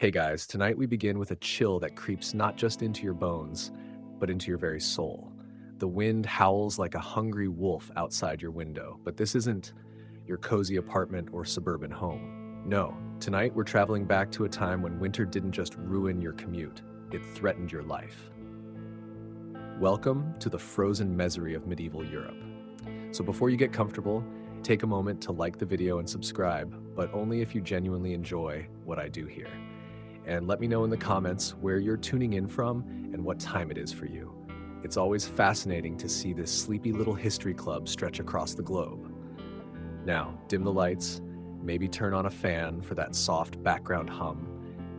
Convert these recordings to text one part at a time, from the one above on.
Hey guys, tonight we begin with a chill that creeps not just into your bones, but into your very soul. The wind howls like a hungry wolf outside your window, but this isn't your cozy apartment or suburban home. No, tonight we're traveling back to a time when winter didn't just ruin your commute, it threatened your life. Welcome to the frozen misery of medieval Europe. So before you get comfortable, take a moment to like the video and subscribe, but only if you genuinely enjoy what I do here. And let me know in the comments where you're tuning in from and what time it is for you. It's always fascinating to see this sleepy little history club stretch across the globe. Now, dim the lights, maybe turn on a fan for that soft background hum,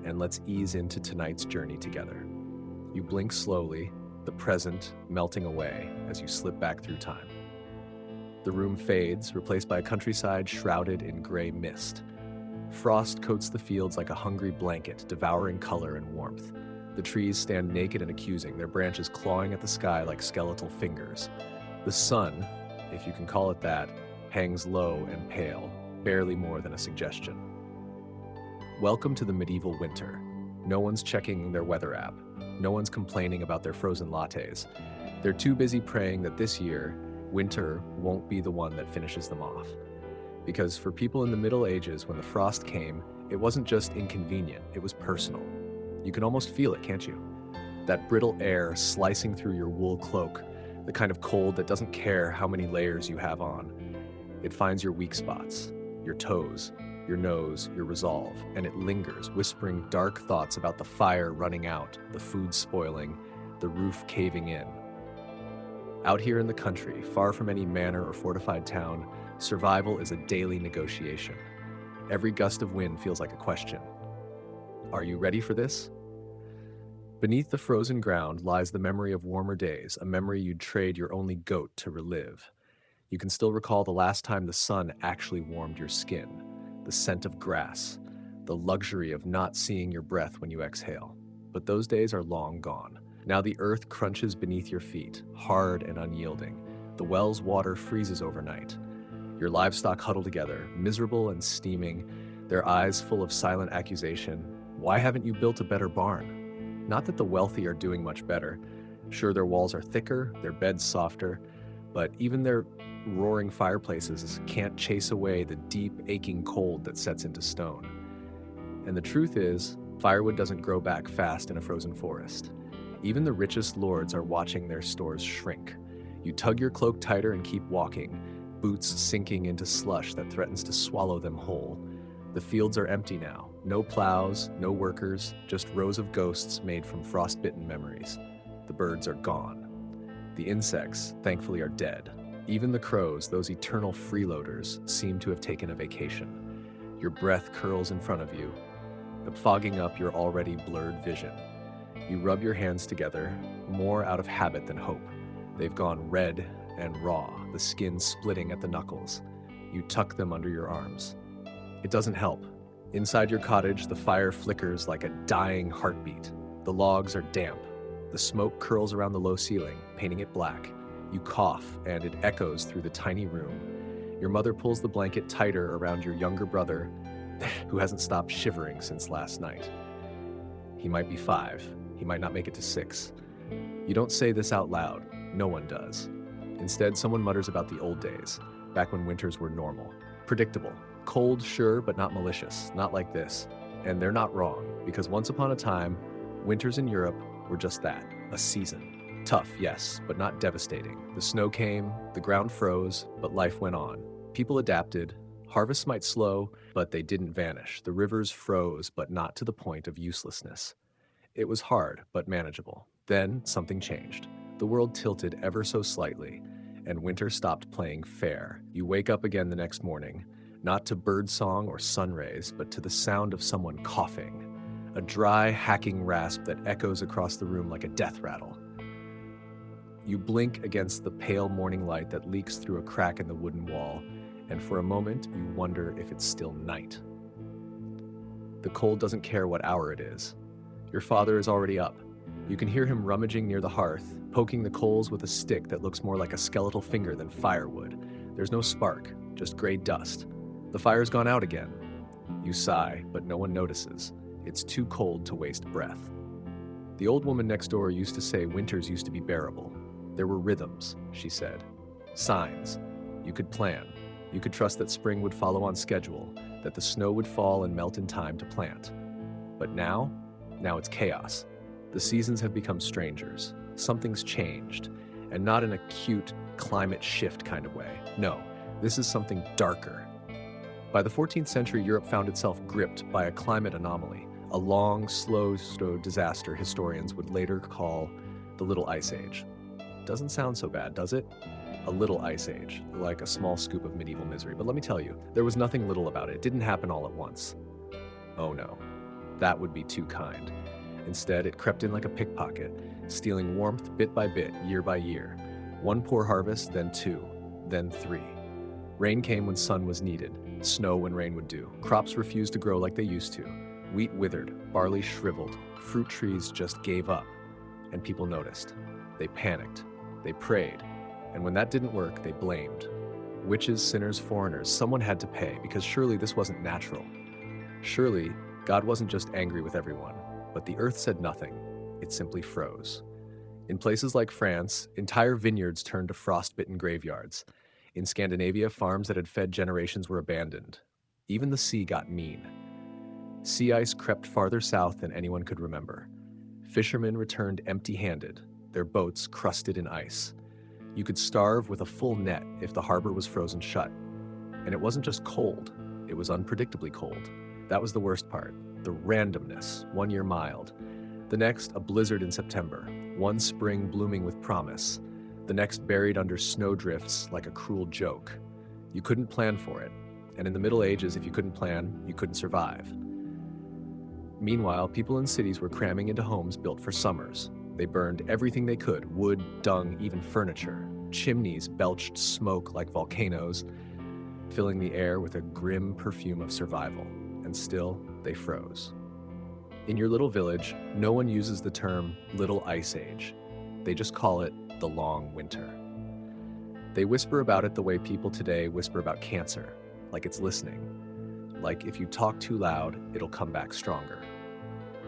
and let's ease into tonight's journey together. You blink slowly, the present melting away as you slip back through time. The room fades, replaced by a countryside shrouded in gray mist. Frost coats the fields like a hungry blanket, devouring color and warmth. The trees stand naked and accusing, their branches clawing at the sky like skeletal fingers. The sun, if you can call it that, hangs low and pale, barely more than a suggestion. Welcome to the medieval winter. No one's checking their weather app. No one's complaining about their frozen lattes. They're too busy praying that this year, winter won't be the one that finishes them off. Because for people in the Middle Ages, when the frost came, it wasn't just inconvenient, it was personal. You can almost feel it, can't you? That brittle air slicing through your wool cloak, the kind of cold that doesn't care how many layers you have on. It finds your weak spots, your toes, your nose, your resolve, and it lingers, whispering dark thoughts about the fire running out, the food spoiling, the roof caving in. Out here in the country, far from any manor or fortified town, survival is a daily negotiation. Every gust of wind feels like a question. Are you ready for this? Beneath the frozen ground lies the memory of warmer days, a memory you'd trade your only goat to relive. You can still recall the last time the sun actually warmed your skin, the scent of grass, the luxury of not seeing your breath when you exhale. But those days are long gone. Now the earth crunches beneath your feet, hard and unyielding. The well's water freezes overnight. Your livestock huddle together, miserable and steaming, their eyes full of silent accusation. Why haven't you built a better barn? Not that the wealthy are doing much better. Sure, their walls are thicker, their beds softer, but even their roaring fireplaces can't chase away the deep, aching cold that sets into stone. And the truth is, firewood doesn't grow back fast in a frozen forest. Even the richest lords are watching their stores shrink. You tug your cloak tighter and keep walking, boots sinking into slush that threatens to swallow them whole. The fields are empty now. No plows, no workers, just rows of ghosts made from frostbitten memories. The birds are gone. The insects, thankfully, are dead. Even the crows, those eternal freeloaders, seem to have taken a vacation. Your breath curls in front of you, fogging up your already blurred vision. You rub your hands together, more out of habit than hope. They've gone red and raw, the skin splitting at the knuckles. You tuck them under your arms. It doesn't help. Inside your cottage, the fire flickers like a dying heartbeat. The logs are damp. The smoke curls around the low ceiling, painting it black. You cough, and it echoes through the tiny room. Your mother pulls the blanket tighter around your younger brother, who hasn't stopped shivering since last night. He might be 5. He might not make it to 6. You don't say this out loud. No one does. Instead, someone mutters about the old days, back when winters were normal. Predictable. Cold, sure, but not malicious. Not like this. And they're not wrong, because once upon a time, winters in Europe were just that, a season. Tough, yes, but not devastating. The snow came, the ground froze, but life went on. People adapted. Harvests might slow, but they didn't vanish. The rivers froze, but not to the point of uselessness. It was hard, but manageable. Then something changed. The world tilted ever so slightly, and winter stopped playing fair. You wake up again the next morning, not to birdsong or sun rays, but to the sound of someone coughing. A dry, hacking rasp that echoes across the room like a death rattle. You blink against the pale morning light that leaks through a crack in the wooden wall, and for a moment you wonder if it's still night. The cold doesn't care what hour it is. Your father is already up. You can hear him rummaging near the hearth, poking the coals with a stick that looks more like a skeletal finger than firewood. There's no spark, just gray dust. The fire's gone out again. You sigh, but no one notices. It's too cold to waste breath. The old woman next door used to say winters used to be bearable. There were rhythms, she said. Signs. You could plan. You could trust that spring would follow on schedule, that the snow would fall and melt in time to plant. But now it's chaos. The seasons have become strangers. Something's changed, and not in a cute climate shift kind of way. No, this is something darker. By the 14th century, Europe found itself gripped by a climate anomaly, a long, slow disaster historians would later call the Little Ice Age. Doesn't sound so bad, does it? A little ice age, like a small scoop of medieval misery. But let me tell you, there was nothing little about it. It didn't happen all at once. Oh no, that would be too kind. Instead, it crept in like a pickpocket, stealing warmth bit by bit, year by year. One poor harvest, then two, then three. Rain came when sun was needed, snow when rain would do. Crops refused to grow like they used to. Wheat withered, barley shriveled, fruit trees just gave up. And people noticed. They panicked. They prayed. And when that didn't work, they blamed. Witches, sinners, foreigners, someone had to pay, because surely this wasn't natural. Surely, God wasn't just angry with everyone, but the earth said nothing. It simply froze. In places like France, entire vineyards turned to frostbitten graveyards. In Scandinavia, farms that had fed generations were abandoned. Even the sea got mean. Sea ice crept farther south than anyone could remember. Fishermen returned empty-handed, their boats crusted in ice. You could starve with a full net if the harbor was frozen shut. And it wasn't just cold, it was unpredictably cold. That was the worst part, the randomness, 1 year mild. The next, a blizzard in September, one spring blooming with promise. The next buried under snowdrifts like a cruel joke. You couldn't plan for it. And in the Middle Ages, if you couldn't plan, you couldn't survive. Meanwhile, people in cities were cramming into homes built for summers. They burned everything they could, wood, dung, even furniture. Chimneys belched smoke like volcanoes, filling the air with a grim perfume of survival. And still, they froze. In your little village, no one uses the term Little Ice Age. They just call it the long winter. They whisper about it the way people today whisper about cancer, like it's listening. Like if you talk too loud, it'll come back stronger.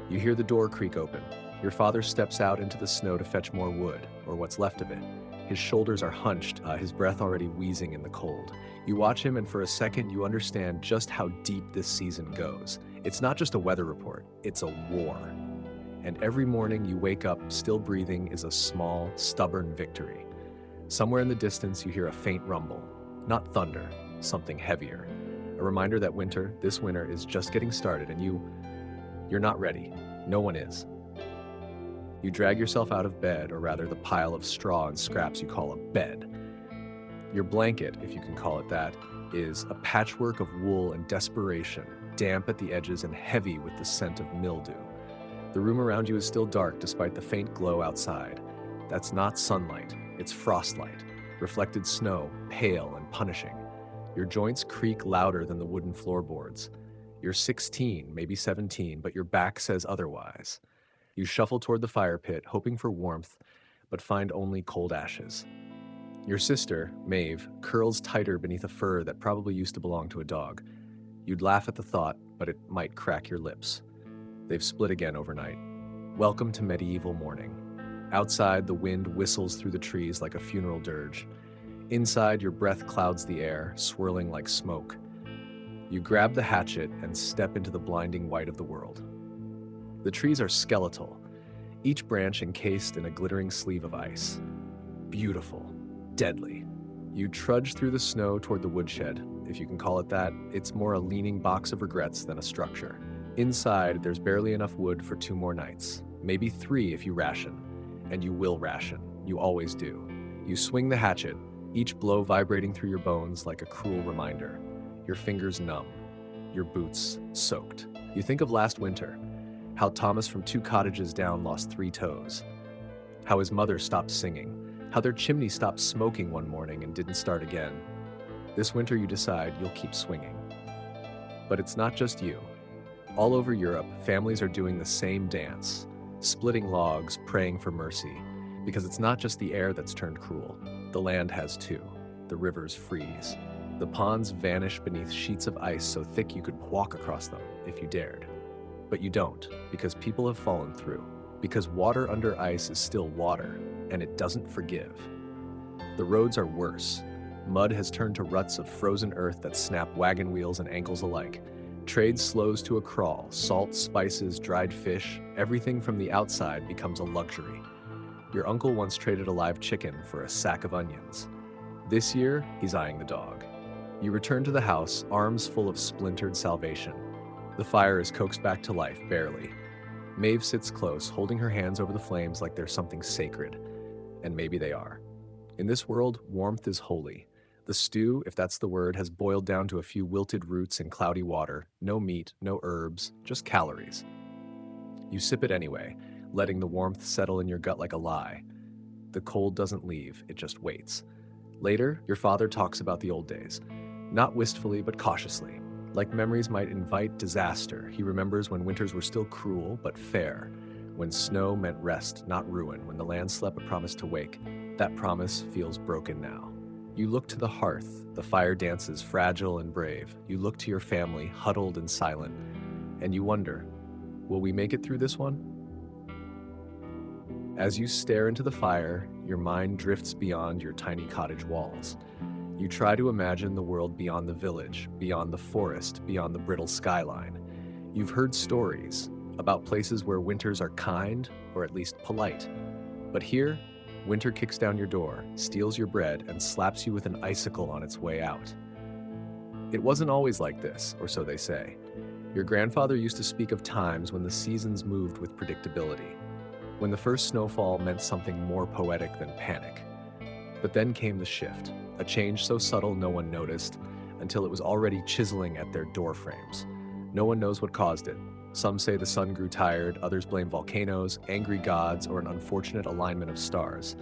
You hear the door creak open. Your father steps out into the snow to fetch more wood, or what's left of it. His shoulders are hunched, his breath already wheezing in the cold. You watch him, and for a second you understand just how deep this season goes. It's not just a weather report, it's a war. And every morning you wake up still breathing is a small, stubborn victory. Somewhere in the distance you hear a faint rumble. Not thunder, something heavier. A reminder that this winter is just getting started, and you're not ready. No one is. You drag yourself out of bed, or rather the pile of straw and scraps you call a bed. Your blanket, if you can call it that, is a patchwork of wool and desperation, damp at the edges and heavy with the scent of mildew. The room around you is still dark despite the faint glow outside. That's not sunlight, it's frostlight, reflected snow, pale and punishing. Your joints creak louder than the wooden floorboards. You're 16, maybe 17, but your back says otherwise. You shuffle toward the fire pit, hoping for warmth, but find only cold ashes. Your sister, Maeve, curls tighter beneath a fur that probably used to belong to a dog. You'd laugh at the thought, but it might crack your lips. They've split again overnight. Welcome to medieval morning. Outside, the wind whistles through the trees like a funeral dirge. Inside, your breath clouds the air, swirling like smoke. You grab the hatchet and step into the blinding white of the world. The trees are skeletal, each branch encased in a glittering sleeve of ice. Beautiful, deadly. You trudge through the snow toward the woodshed, if you can call it that. It's more a leaning box of regrets than a structure. Inside, there's barely enough wood for 2 more nights, maybe 3 if you ration. And you will ration, you always do. You swing the hatchet, each blow vibrating through your bones like a cruel reminder. Your fingers numb, your boots soaked. You think of last winter, how Thomas from 2 cottages down lost 3 toes, how his mother stopped singing, how their chimney stopped smoking one morning and didn't start again. This winter you decide you'll keep swinging. But it's not just you. All over Europe, families are doing the same dance, splitting logs, praying for mercy, because it's not just the air that's turned cruel. The land has too. The rivers freeze. The ponds vanish beneath sheets of ice so thick you could walk across them if you dared. But you don't, because people have fallen through. Because water under ice is still water, and it doesn't forgive. The roads are worse. Mud has turned to ruts of frozen earth that snap wagon wheels and ankles alike. Trade slows to a crawl. Salt, spices, dried fish, everything from the outside becomes a luxury. Your uncle once traded a live chicken for a sack of onions. This year, he's eyeing the dog. You return to the house, arms full of splintered salvation. The fire is coaxed back to life, barely. Maeve sits close, holding her hands over the flames like they're something sacred. And maybe they are. In this world, warmth is holy. The stew, if that's the word, has boiled down to a few wilted roots in cloudy water. No meat, no herbs, just calories. You sip it anyway, letting the warmth settle in your gut like a lie. The cold doesn't leave, it just waits. Later, your father talks about the old days. Not wistfully, but cautiously. Like memories might invite disaster, he remembers when winters were still cruel, but fair. When snow meant rest, not ruin. When the land slept a promise to wake. That promise feels broken now. You look to the hearth. The fire dances, fragile and brave. You look to your family, huddled and silent. And you wonder, will we make it through this one? As you stare into the fire, your mind drifts beyond your tiny cottage walls. You try to imagine the world beyond the village, beyond the forest, beyond the brittle skyline. You've heard stories about places where winters are kind, or at least polite. But here, winter kicks down your door, steals your bread, and slaps you with an icicle on its way out. It wasn't always like this, or so they say. Your grandfather used to speak of times when the seasons moved with predictability, when the first snowfall meant something more poetic than panic. But then came the shift, a change so subtle no one noticed, until it was already chiseling at their door frames. No one knows what caused it. Some say the sun grew tired, others blame volcanoes, angry gods, or an unfortunate alignment of stars.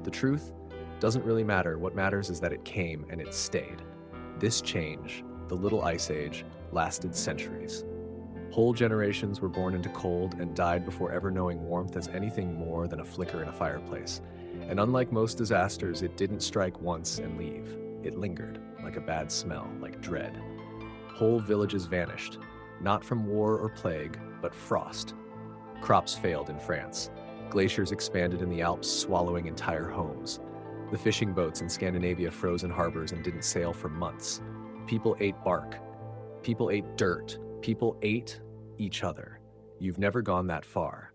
The truth doesn't really matter. What matters is that it came and it stayed. This change, the Little Ice Age, lasted centuries. Whole generations were born into cold and died before ever knowing warmth as anything more than a flicker in a fireplace. And unlike most disasters, it didn't strike once and leave. It lingered, like a bad smell, like dread. Whole villages vanished, not from war or plague, but frost. Crops failed in France. Glaciers expanded in the Alps, swallowing entire homes. The fishing boats in Scandinavia froze in harbors and didn't sail for months. People ate bark. People ate dirt. People ate each other. You've never gone that far.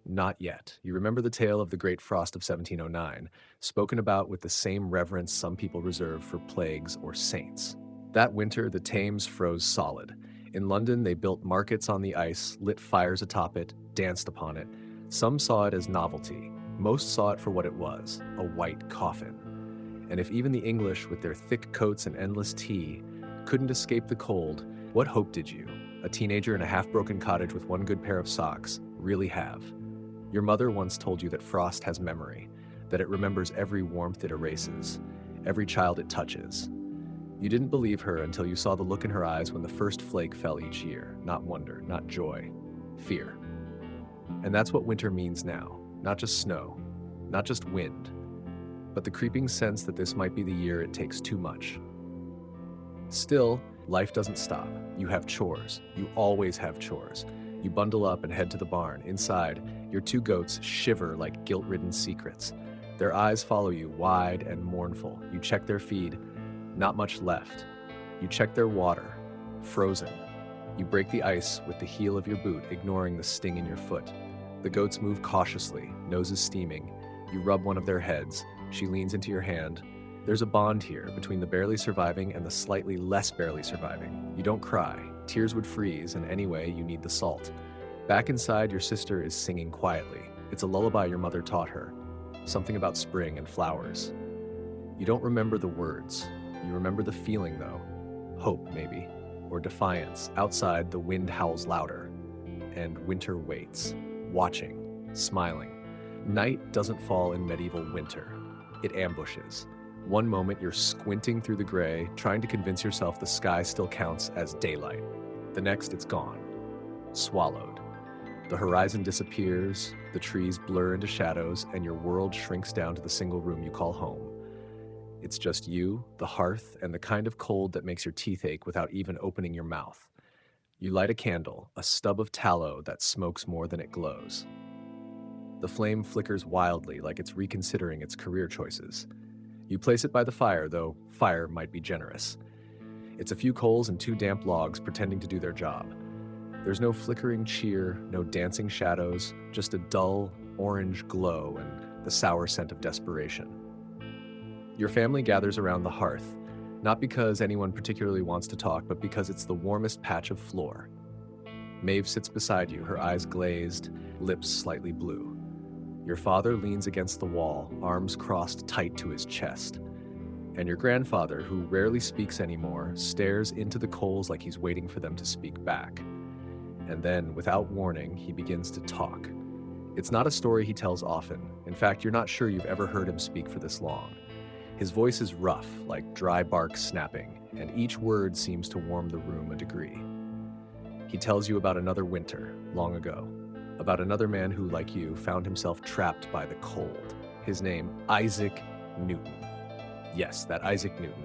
Not yet. You remember the tale of the Great Frost of 1709, spoken about with the same reverence some people reserve for plagues or saints. That winter, the Thames froze solid. In London, they built markets on the ice, lit fires atop it, danced upon it. Some saw it as novelty. Most saw it for what it was, a white coffin. And if even the English, with their thick coats and endless tea, couldn't escape the cold, what hope did you, a teenager in a half-broken cottage with one good pair of socks, really have? Your mother once told you that frost has memory, that it remembers every warmth it erases, every child it touches. You didn't believe her until you saw the look in her eyes when the first flake fell each year. Not wonder, not joy, fear. And that's what winter means now. Not just snow, not just wind, but the creeping sense that this might be the year it takes too much. Still, life doesn't stop. You have chores. You always have chores. You bundle up and head to the barn. Inside, your two goats shiver like guilt-ridden secrets. Their eyes follow you, wide and mournful. You check their feed. Not much left. You check their water. Frozen. You break the ice with the heel of your boot, ignoring the sting in your foot. The goats move cautiously, noses steaming. You rub one of their heads. She leans into your hand. There's a bond here between the barely surviving and the slightly less barely surviving. You don't cry. Tears would freeze, and anyway, you need the salt. Back inside, your sister is singing quietly. It's a lullaby your mother taught her. Something about spring and flowers. You don't remember the words. You remember the feeling, though. Hope, maybe. Or defiance. Outside, the wind howls louder. And winter waits. Watching. Smiling. Night doesn't fall in medieval winter. It ambushes. One moment you're squinting through the gray, trying to convince yourself the sky still counts as daylight. The next, it's gone. Swallowed. The horizon disappears, the trees blur into shadows, and your world shrinks down to the single room you call home. It's just you, the hearth, and the kind of cold that makes your teeth ache without even opening your mouth. You light a candle, a stub of tallow that smokes more than it glows. The flame flickers wildly like it's reconsidering its career choices. You place it by the fire, though fire might be generous. It's a few coals and two damp logs pretending to do their job. There's no flickering cheer, no dancing shadows, just a dull, orange glow and the sour scent of desperation. Your family gathers around the hearth, not because anyone particularly wants to talk, but because it's the warmest patch of floor. Maeve sits beside you, her eyes glazed, lips slightly blue. Your father leans against the wall, arms crossed tight to his chest. And your grandfather, who rarely speaks anymore, stares into the coals like he's waiting for them to speak back. And then, without warning, he begins to talk. It's not a story he tells often. In fact, you're not sure you've ever heard him speak for this long. His voice is rough, like dry bark snapping, and each word seems to warm the room a degree. He tells you about another winter, long ago, about another man who, like you, found himself trapped by the cold. His name, Isaac Newton. Yes, that Isaac Newton.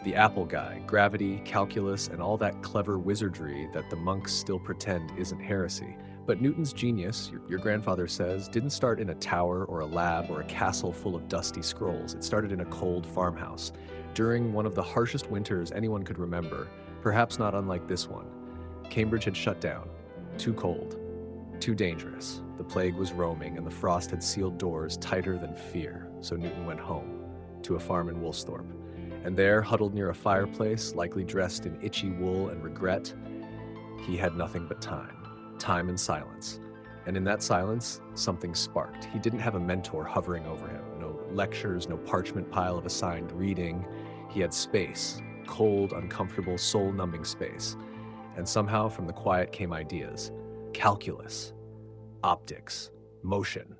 The apple guy, gravity, calculus, and all that clever wizardry that the monks still pretend isn't heresy. But Newton's genius, your grandfather says, didn't start in a tower or a lab or a castle full of dusty scrolls. It started in a cold farmhouse during one of the harshest winters anyone could remember, perhaps not unlike this one. Cambridge had shut down. Too cold. Too dangerous. The plague was roaming and the frost had sealed doors tighter than fear, so Newton went home, to a farm in Woolsthorpe. And there, huddled near a fireplace, likely dressed in itchy wool and regret, he had nothing but time and silence. And in that silence, something sparked. He didn't have a mentor hovering over him, no lectures, no parchment pile of assigned reading. He had space, cold, uncomfortable, soul-numbing space. And somehow from the quiet came ideas. Calculus, optics, motion.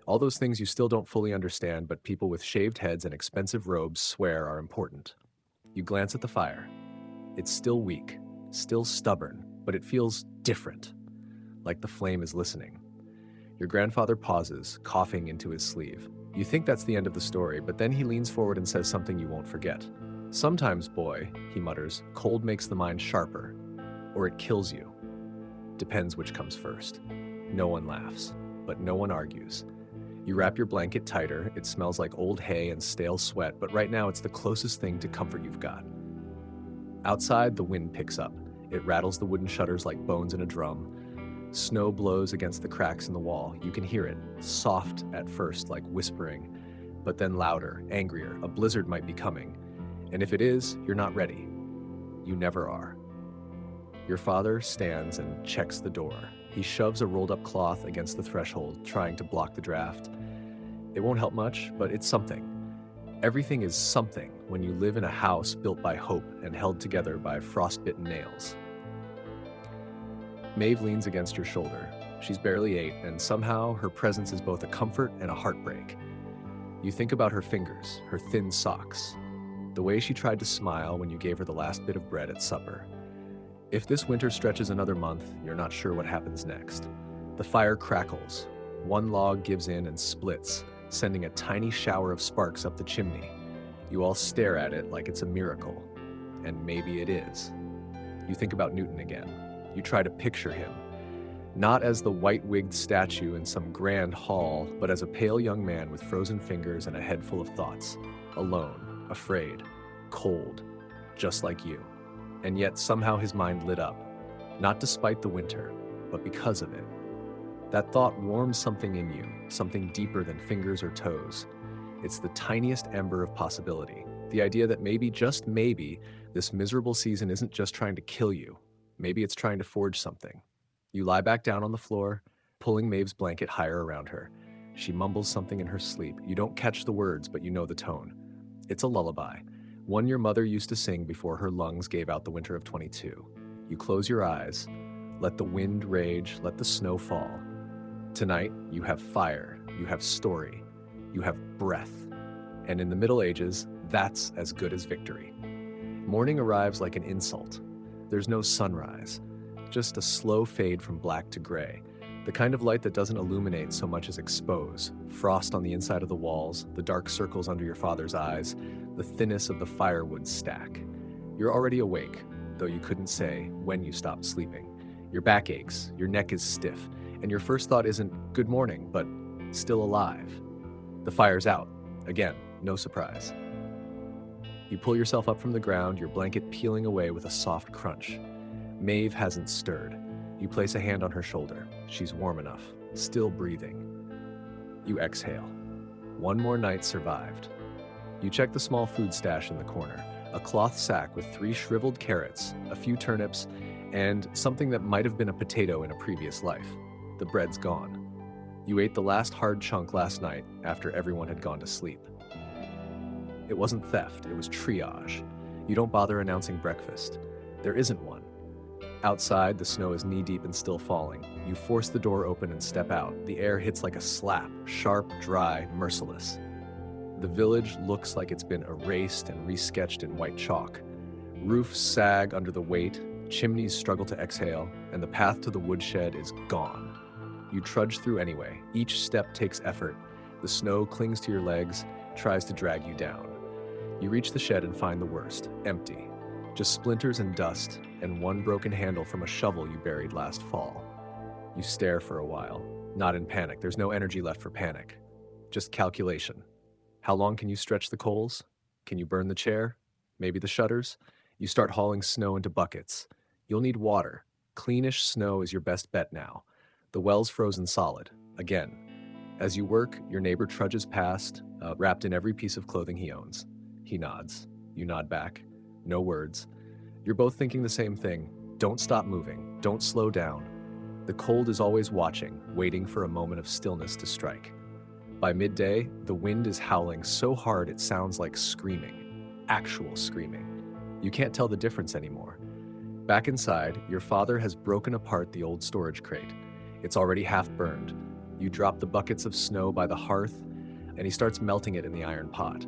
All those things you still don't fully understand, but people with shaved heads and expensive robes swear are important. You glance at the fire. It's still weak, still stubborn, but it feels different, like the flame is listening. Your grandfather pauses, coughing into his sleeve. You think that's the end of the story, but then he leans forward and says something you won't forget. Sometimes, boy, he mutters, cold makes the mind sharper, or it kills you. Depends which comes first. No one laughs, but no one argues. You wrap your blanket tighter. It smells like old hay and stale sweat, but right now it's the closest thing to comfort you've got. Outside, the wind picks up. It rattles the wooden shutters like bones in a drum. Snow blows against the cracks in the wall. You can hear it, soft at first, like whispering, but then louder, angrier. A blizzard might be coming. And if it is, you're not ready. You never are. Your father stands and checks the door. He shoves a rolled-up cloth against the threshold, trying to block the draft. It won't help much, but it's something. Everything is something when you live in a house built by hope and held together by frostbitten nails. Maeve leans against your shoulder. She's barely 8, and somehow her presence is both a comfort and a heartbreak. You think about her fingers, her thin socks, the way she tried to smile when you gave her the last bit of bread at supper. If this winter stretches another month, you're not sure what happens next. The fire crackles. One log gives in and splits, sending a tiny shower of sparks up the chimney. You all stare at it like it's a miracle. And maybe it is. You think about Newton again. You try to picture him. Not as the white-wigged statue in some grand hall, but as a pale young man with frozen fingers and a head full of thoughts. Alone, afraid, cold, just like you. And yet somehow his mind lit up, not despite the winter, but because of it. That thought warms something in you, something deeper than fingers or toes. It's the tiniest ember of possibility, the idea that maybe, just maybe, this miserable season isn't just trying to kill you. Maybe it's trying to forge something. You lie back down on the floor, pulling Maeve's blanket higher around her. She mumbles something in her sleep. You don't catch the words, but you know the tone. It's a lullaby. One your mother used to sing before her lungs gave out the winter of 22. You close your eyes, let the wind rage, let the snow fall. Tonight, you have fire, you have story, you have breath. And in the Middle Ages, that's as good as victory. Morning arrives like an insult. There's no sunrise, just a slow fade from black to gray. The kind of light that doesn't illuminate so much as expose. Frost on the inside of the walls, the dark circles under your father's eyes, the thinness of the firewood stack. You're already awake, though you couldn't say when you stopped sleeping. Your back aches, your neck is stiff, and your first thought isn't good morning, but still alive. The fire's out. Again, no surprise. You pull yourself up from the ground, your blanket peeling away with a soft crunch. Maeve hasn't stirred. You place a hand on her shoulder. She's warm enough, still breathing. You exhale. One more night survived. You check the small food stash in the corner, a cloth sack with 3 shriveled carrots, a few turnips, and something that might have been a potato in a previous life. The bread's gone. You ate the last hard chunk last night after everyone had gone to sleep. It wasn't theft, it was triage. You don't bother announcing breakfast. There isn't one. Outside, the snow is knee-deep and still falling. You force the door open and step out. The air hits like a slap, sharp, dry, merciless. The village looks like it's been erased and resketched in white chalk. Roofs sag under the weight, chimneys struggle to exhale, and the path to the woodshed is gone. You trudge through anyway. Each step takes effort. The snow clings to your legs, tries to drag you down. You reach the shed and find the worst, empty. Just splinters and dust, and one broken handle from a shovel you buried last fall. You stare for a while, not in panic. There's no energy left for panic. Just calculation. How long can you stretch the coals? Can you burn the chair? Maybe the shutters? You start hauling snow into buckets. You'll need water. Cleanish snow is your best bet now. The well's frozen solid, again. As you work, your neighbor trudges past, wrapped in every piece of clothing he owns. He nods. You nod back. No words. You're both thinking the same thing. Don't stop moving. Don't slow down. The cold is always watching, waiting for a moment of stillness to strike. By midday, the wind is howling so hard it sounds like screaming. Actual screaming. You can't tell the difference anymore. Back inside, your father has broken apart the old storage crate. It's already half burned. You drop the buckets of snow by the hearth, and he starts melting it in the iron pot.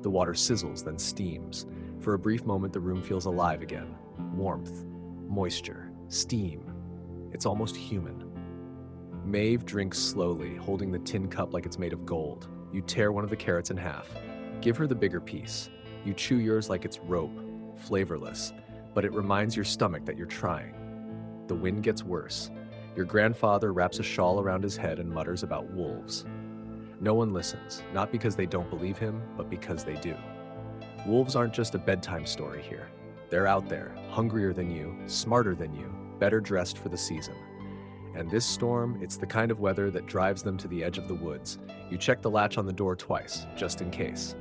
The water sizzles, then steams. For a brief moment, the room feels alive again. Warmth, moisture, steam. It's almost human. Maeve drinks slowly, holding the tin cup like it's made of gold. You tear one of the carrots in half. Give her the bigger piece. You chew yours like it's rope, flavorless, but it reminds your stomach that you're trying. The wind gets worse. Your grandfather wraps a shawl around his head and mutters about wolves. No one listens, not because they don't believe him, but because they do. Wolves aren't just a bedtime story here. They're out there, hungrier than you, smarter than you, better dressed for the season. And this storm, it's the kind of weather that drives them to the edge of the woods. You check the latch on the door twice, just in case.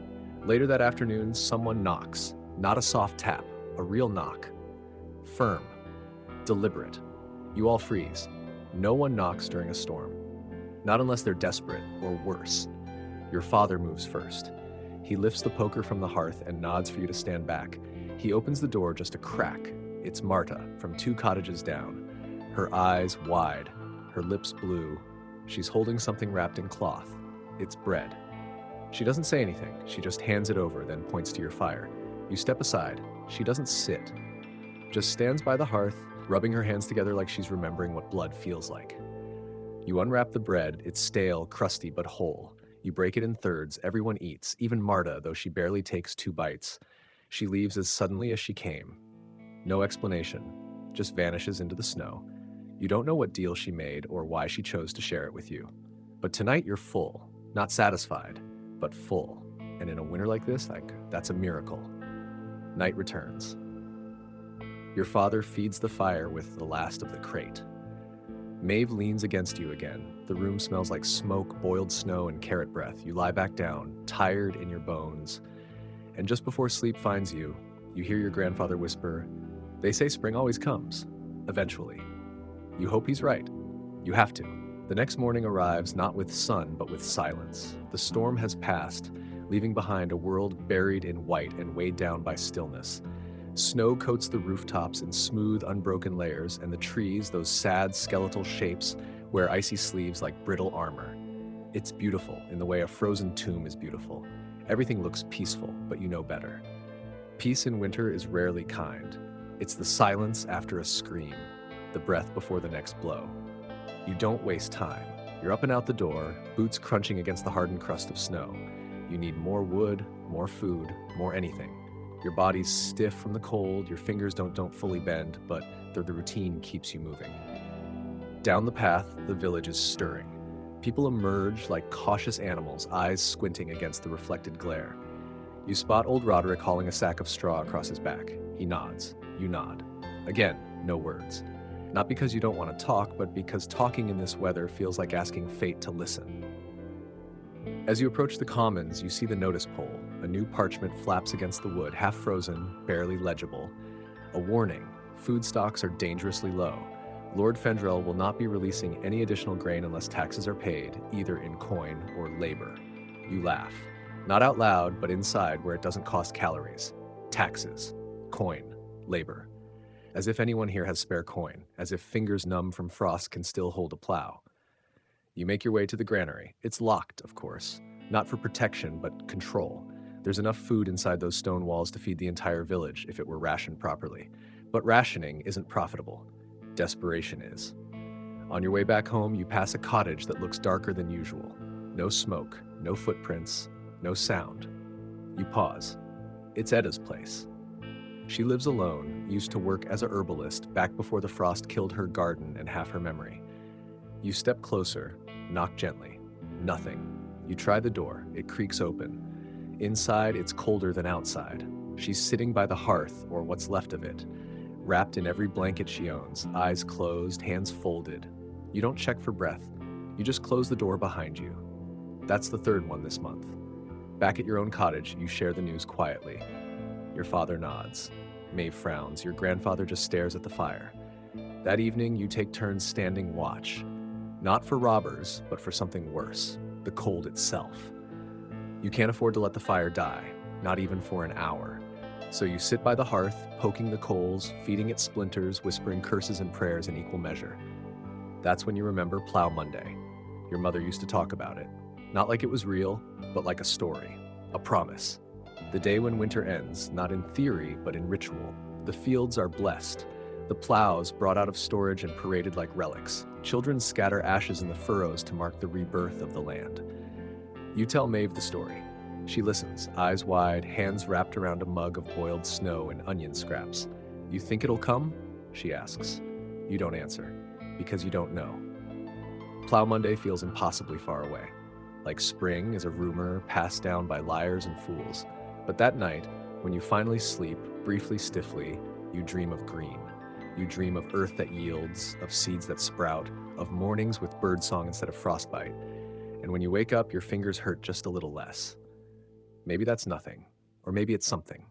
Later that afternoon, someone knocks. Not a soft tap, a real knock. Firm, deliberate. You all freeze. No one knocks during a storm. Not unless they're desperate, or worse. Your father moves first. He lifts the poker from the hearth and nods for you to stand back. He opens the door just a crack. It's Marta, from 2 cottages down. Her eyes wide, her lips blue. She's holding something wrapped in cloth. It's bread. She doesn't say anything. She just hands it over, then points to your fire. You step aside. She doesn't sit. Just stands by the hearth, rubbing her hands together like she's remembering what blood feels like. You unwrap the bread. It's stale, crusty, but whole. You break it in thirds. Everyone eats, even Marta, though she barely takes 2 bites. She leaves as suddenly as she came. No explanation. Just vanishes into the snow. You don't know what deal she made or why she chose to share it with you. But tonight you're full. Not satisfied, but full. And in a winter like this, that's a miracle. Night returns. Your father feeds the fire with the last of the crate. Maeve leans against you again. The room smells like smoke, boiled snow, and carrot breath. You lie back down, tired in your bones. And just before sleep finds you, you hear your grandfather whisper, "They say spring always comes. Eventually." You hope he's right. You have to. The next morning arrives not with sun, but with silence. The storm has passed, leaving behind a world buried in white and weighed down by stillness. Snow coats the rooftops in smooth, unbroken layers, and the trees, those sad, skeletal shapes, wear icy sleeves like brittle armor. It's beautiful in the way a frozen tomb is beautiful. Everything looks peaceful, but you know better. Peace in winter is rarely kind. It's the silence after a scream, the breath before the next blow. You don't waste time. You're up and out the door, boots crunching against the hardened crust of snow. You need more wood, more food, more anything. Your body's stiff from the cold, your fingers don't fully bend, but the routine keeps you moving. Down the path, the village is stirring. People emerge like cautious animals, eyes squinting against the reflected glare. You spot old Roderick hauling a sack of straw across his back. He nods. You nod. Again, no words. Not because you don't want to talk, but because talking in this weather feels like asking fate to listen. As you approach the commons, you see the notice pole. A new parchment flaps against the wood, half frozen, barely legible. A warning: food stocks are dangerously low. Lord Fendrel will not be releasing any additional grain unless taxes are paid, either in coin or labor. You laugh. Not out loud, but inside where it doesn't cost calories. Taxes. Coin. Labor. As if anyone here has spare coin, as if fingers numb from frost can still hold a plow. You make your way to the granary. It's locked, of course. Not for protection, but control. There's enough food inside those stone walls to feed the entire village if it were rationed properly. But rationing isn't profitable. Desperation is. On your way back home, you pass a cottage that looks darker than usual. No smoke, no footprints, no sound. You pause. It's Edda's place. She lives alone, used to work as a herbalist back before the frost killed her garden and half her memory. You step closer, knock gently. Nothing. You try the door. It creaks open. Inside, it's colder than outside. She's sitting by the hearth, or what's left of it, wrapped in every blanket she owns, eyes closed, hands folded. You don't check for breath. You just close the door behind you. That's the third one this month. Back at your own cottage, you share the news quietly. Your father nods. Maeve frowns. Your grandfather just stares at the fire. That evening, you take turns standing watch. Not for robbers, but for something worse, the cold itself. You can't afford to let the fire die, not even for an hour. So you sit by the hearth, poking the coals, feeding it splinters, whispering curses and prayers in equal measure. That's when you remember Plow Monday. Your mother used to talk about it. Not like it was real, but like a story, a promise. The day when winter ends, not in theory, but in ritual. The fields are blessed. The plows brought out of storage and paraded like relics. Children scatter ashes in the furrows to mark the rebirth of the land. You tell Maeve the story. She listens, eyes wide, hands wrapped around a mug of boiled snow and onion scraps. You think it'll come? She asks. You don't answer, because you don't know. Plow Monday feels impossibly far away. Like spring is a rumor passed down by liars and fools. But that night, when you finally sleep, briefly, stiffly, you dream of green. You dream of earth that yields, of seeds that sprout, of mornings with birdsong instead of frostbite. And when you wake up, your fingers hurt just a little less. Maybe that's nothing, or maybe it's something.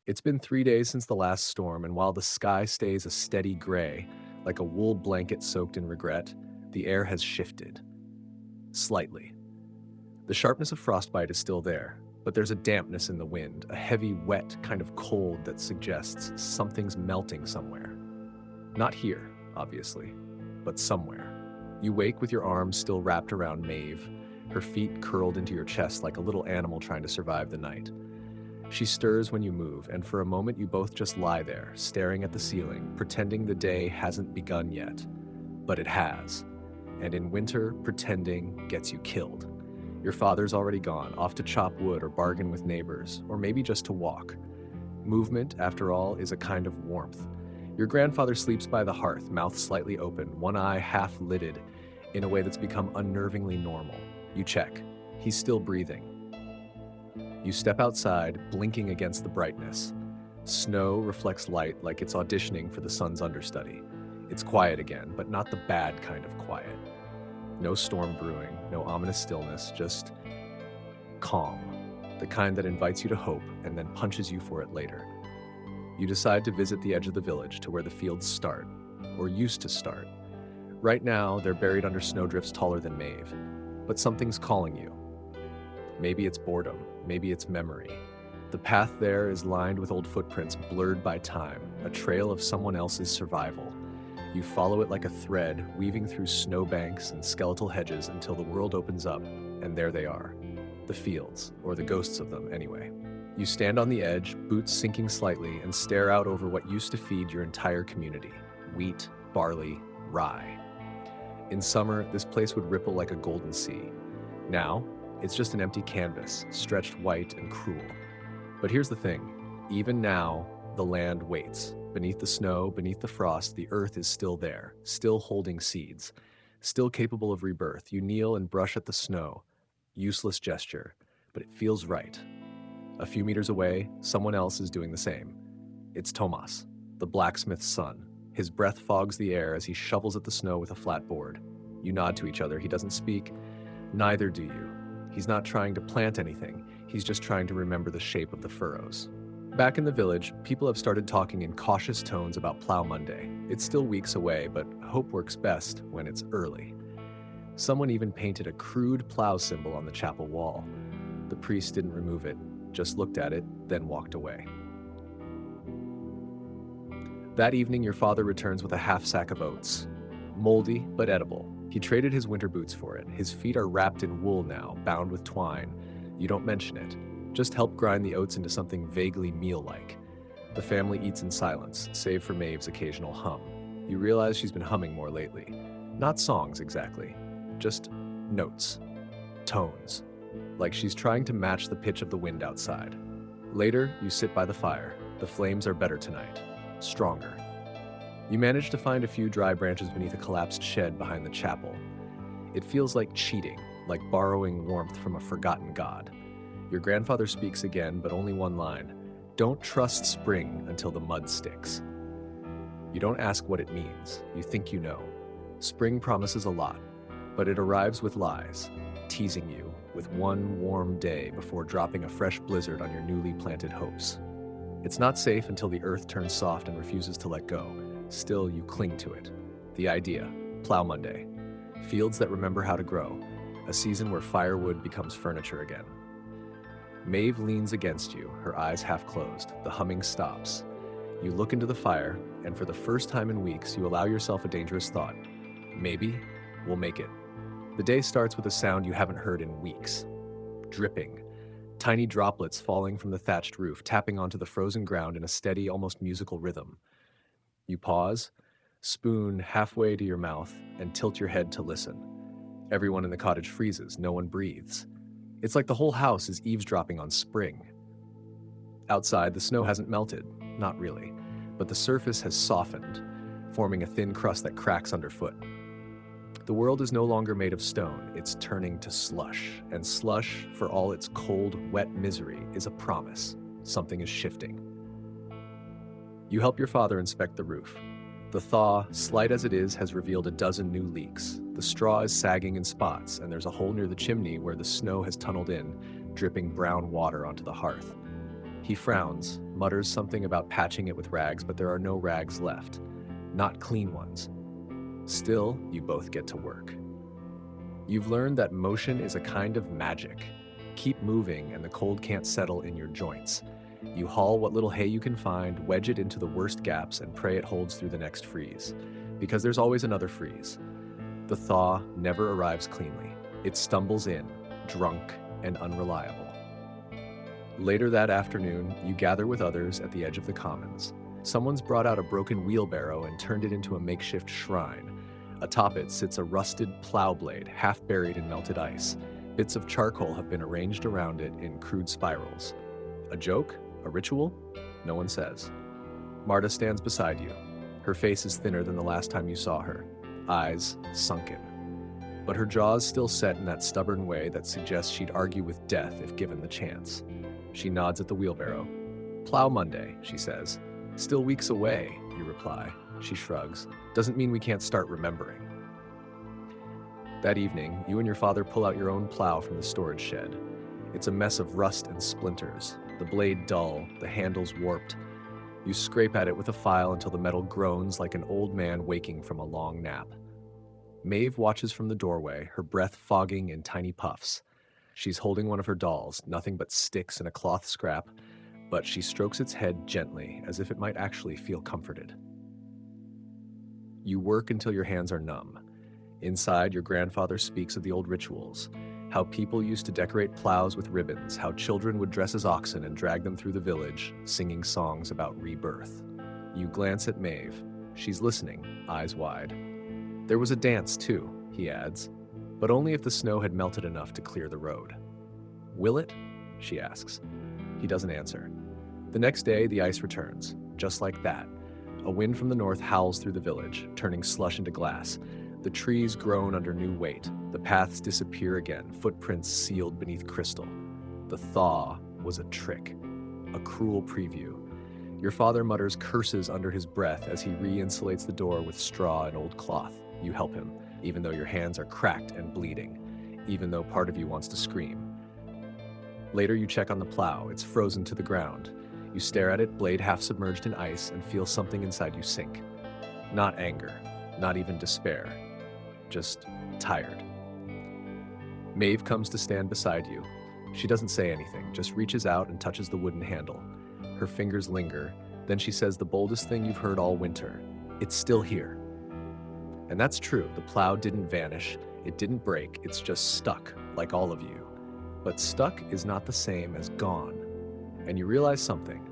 It's been 3 days since the last storm, and while the sky stays a steady gray, like a wool blanket soaked in regret, the air has shifted. Slightly. The sharpness of frostbite is still there, but there's a dampness in the wind, a heavy, wet kind of cold that suggests something's melting somewhere. Not here, obviously, but somewhere. You wake with your arms still wrapped around Maeve, her feet curled into your chest like a little animal trying to survive the night. She stirs when you move, and for a moment you both just lie there, staring at the ceiling, pretending the day hasn't begun yet. But it has. And in winter, pretending gets you killed. Your father's already gone, off to chop wood or bargain with neighbors, or maybe just to walk. Movement, after all, is a kind of warmth. Your grandfather sleeps by the hearth, mouth slightly open, one eye half lidded, in a way that's become unnervingly normal. You check. He's still breathing. You step outside, blinking against the brightness. Snow reflects light like it's auditioning for the sun's understudy. It's quiet again, but not the bad kind of quiet. No storm brewing, no ominous stillness, just calm. The kind that invites you to hope and then punches you for it later. You decide to visit the edge of the village to where the fields start, or used to start. Right now, they're buried under snowdrifts taller than Maeve, but something's calling you. Maybe it's boredom, maybe it's memory. The path there is lined with old footprints blurred by time, a trail of someone else's survival. You follow it like a thread, weaving through snowbanks and skeletal hedges until the world opens up, and there they are. The fields, or the ghosts of them, anyway. You stand on the edge, boots sinking slightly, and stare out over what used to feed your entire community. Wheat, barley, rye. In summer, this place would ripple like a golden sea. Now, it's just an empty canvas, stretched white and cruel. But here's the thing. Even now, the land waits. Beneath the snow, beneath the frost, the earth is still there, still holding seeds, still capable of rebirth. You kneel and brush at the snow. Useless gesture, but it feels right. A few meters away, someone else is doing the same. It's Tomas, the blacksmith's son. His breath fogs the air as he shovels at the snow with a flat board. You nod to each other. He doesn't speak. Neither do you. He's not trying to plant anything. He's just trying to remember the shape of the furrows. Back in the village, people have started talking in cautious tones about Plow Monday. It's still weeks away, but hope works best when it's early. Someone even painted a crude plow symbol on the chapel wall. The priest didn't remove it, just looked at it, then walked away. That evening, your father returns with a half sack of oats. Moldy, but edible. He traded his winter boots for it. His feet are wrapped in wool now, bound with twine. You don't mention it. Just help grind the oats into something vaguely meal-like. The family eats in silence, save for Maeve's occasional hum. You realize she's been humming more lately. Not songs, exactly. Just notes. Tones. Like she's trying to match the pitch of the wind outside. Later, you sit by the fire. The flames are better tonight. Stronger. You manage to find a few dry branches beneath a collapsed shed behind the chapel. It feels like cheating, like borrowing warmth from a forgotten god. Your grandfather speaks again, but only one line. Don't trust spring until the mud sticks. You don't ask what it means. You think you know. Spring promises a lot, but it arrives with lies, teasing you with one warm day before dropping a fresh blizzard on your newly planted hopes. It's not safe until the earth turns soft and refuses to let go. Still, you cling to it. The idea, Plow Monday. Fields that remember how to grow. A season where firewood becomes furniture again. Maeve leans against you, her eyes half closed. The humming stops. You look into the fire, and for the first time in weeks, you allow yourself a dangerous thought. Maybe we'll make it. The day starts with a sound you haven't heard in weeks. Dripping. Tiny droplets falling from the thatched roof, tapping onto the frozen ground in a steady, almost musical rhythm. You pause, spoon halfway to your mouth, and tilt your head to listen. Everyone in the cottage freezes. No one breathes. It's like the whole house is eavesdropping on spring. Outside, the snow hasn't melted. Not really. But the surface has softened, forming a thin crust that cracks underfoot. The world is no longer made of stone. It's turning to slush. And slush, for all its cold, wet misery, is a promise. Something is shifting. You help your father inspect the roof. The thaw, slight as it is, has revealed a dozen new leaks. The straw is sagging in spots, and there's a hole near the chimney where the snow has tunneled in, dripping brown water onto the hearth. He frowns, mutters something about patching it with rags, but there are no rags left. Not clean ones. Still, you both get to work. You've learned that motion is a kind of magic. Keep moving, and the cold can't settle in your joints. You haul what little hay you can find, wedge it into the worst gaps, and pray it holds through the next freeze. Because there's always another freeze. The thaw never arrives cleanly. It stumbles in, drunk and unreliable. Later that afternoon, you gather with others at the edge of the commons. Someone's brought out a broken wheelbarrow and turned it into a makeshift shrine. Atop it sits a rusted plow blade, half buried in melted ice. Bits of charcoal have been arranged around it in crude spirals. A joke? A ritual? No one says. Marta stands beside you. Her face is thinner than the last time you saw her, eyes sunken. But her jaw's still set in that stubborn way that suggests she'd argue with death if given the chance. She nods at the wheelbarrow. Plow Monday, she says. Still weeks away, you reply. She shrugs. Doesn't mean we can't start remembering. That evening, you and your father pull out your own plow from the storage shed. It's a mess of rust and splinters, the blade dull, the handles warped. You scrape at it with a file until the metal groans like an old man waking from a long nap. Maeve watches from the doorway, her breath fogging in tiny puffs. She's holding one of her dolls, nothing but sticks and a cloth scrap, but she strokes its head gently, as if it might actually feel comforted. You work until your hands are numb. Inside, your grandfather speaks of the old rituals, how people used to decorate plows with ribbons, how children would dress as oxen and drag them through the village, singing songs about rebirth. You glance at Maeve. She's listening, eyes wide. There was a dance, too, he adds, but only if the snow had melted enough to clear the road. Will it? She asks. He doesn't answer. The next day, the ice returns, just like that. A wind from the north howls through the village, turning slush into glass. The trees groan under new weight. The paths disappear again, footprints sealed beneath crystal. The thaw was a trick, a cruel preview. Your father mutters curses under his breath as he re-insulates the door with straw and old cloth. You help him, even though your hands are cracked and bleeding, even though part of you wants to scream. Later, you check on the plow. It's frozen to the ground. You stare at it, blade half submerged in ice, and feel something inside you sink. Not anger, not even despair, just tired. Maeve comes to stand beside you. She doesn't say anything, just reaches out and touches the wooden handle. Her fingers linger, then she says the boldest thing you've heard all winter. It's still here. And that's true. The plow didn't vanish. It didn't break. It's just stuck, like all of you. But stuck is not the same as gone. And you realize something.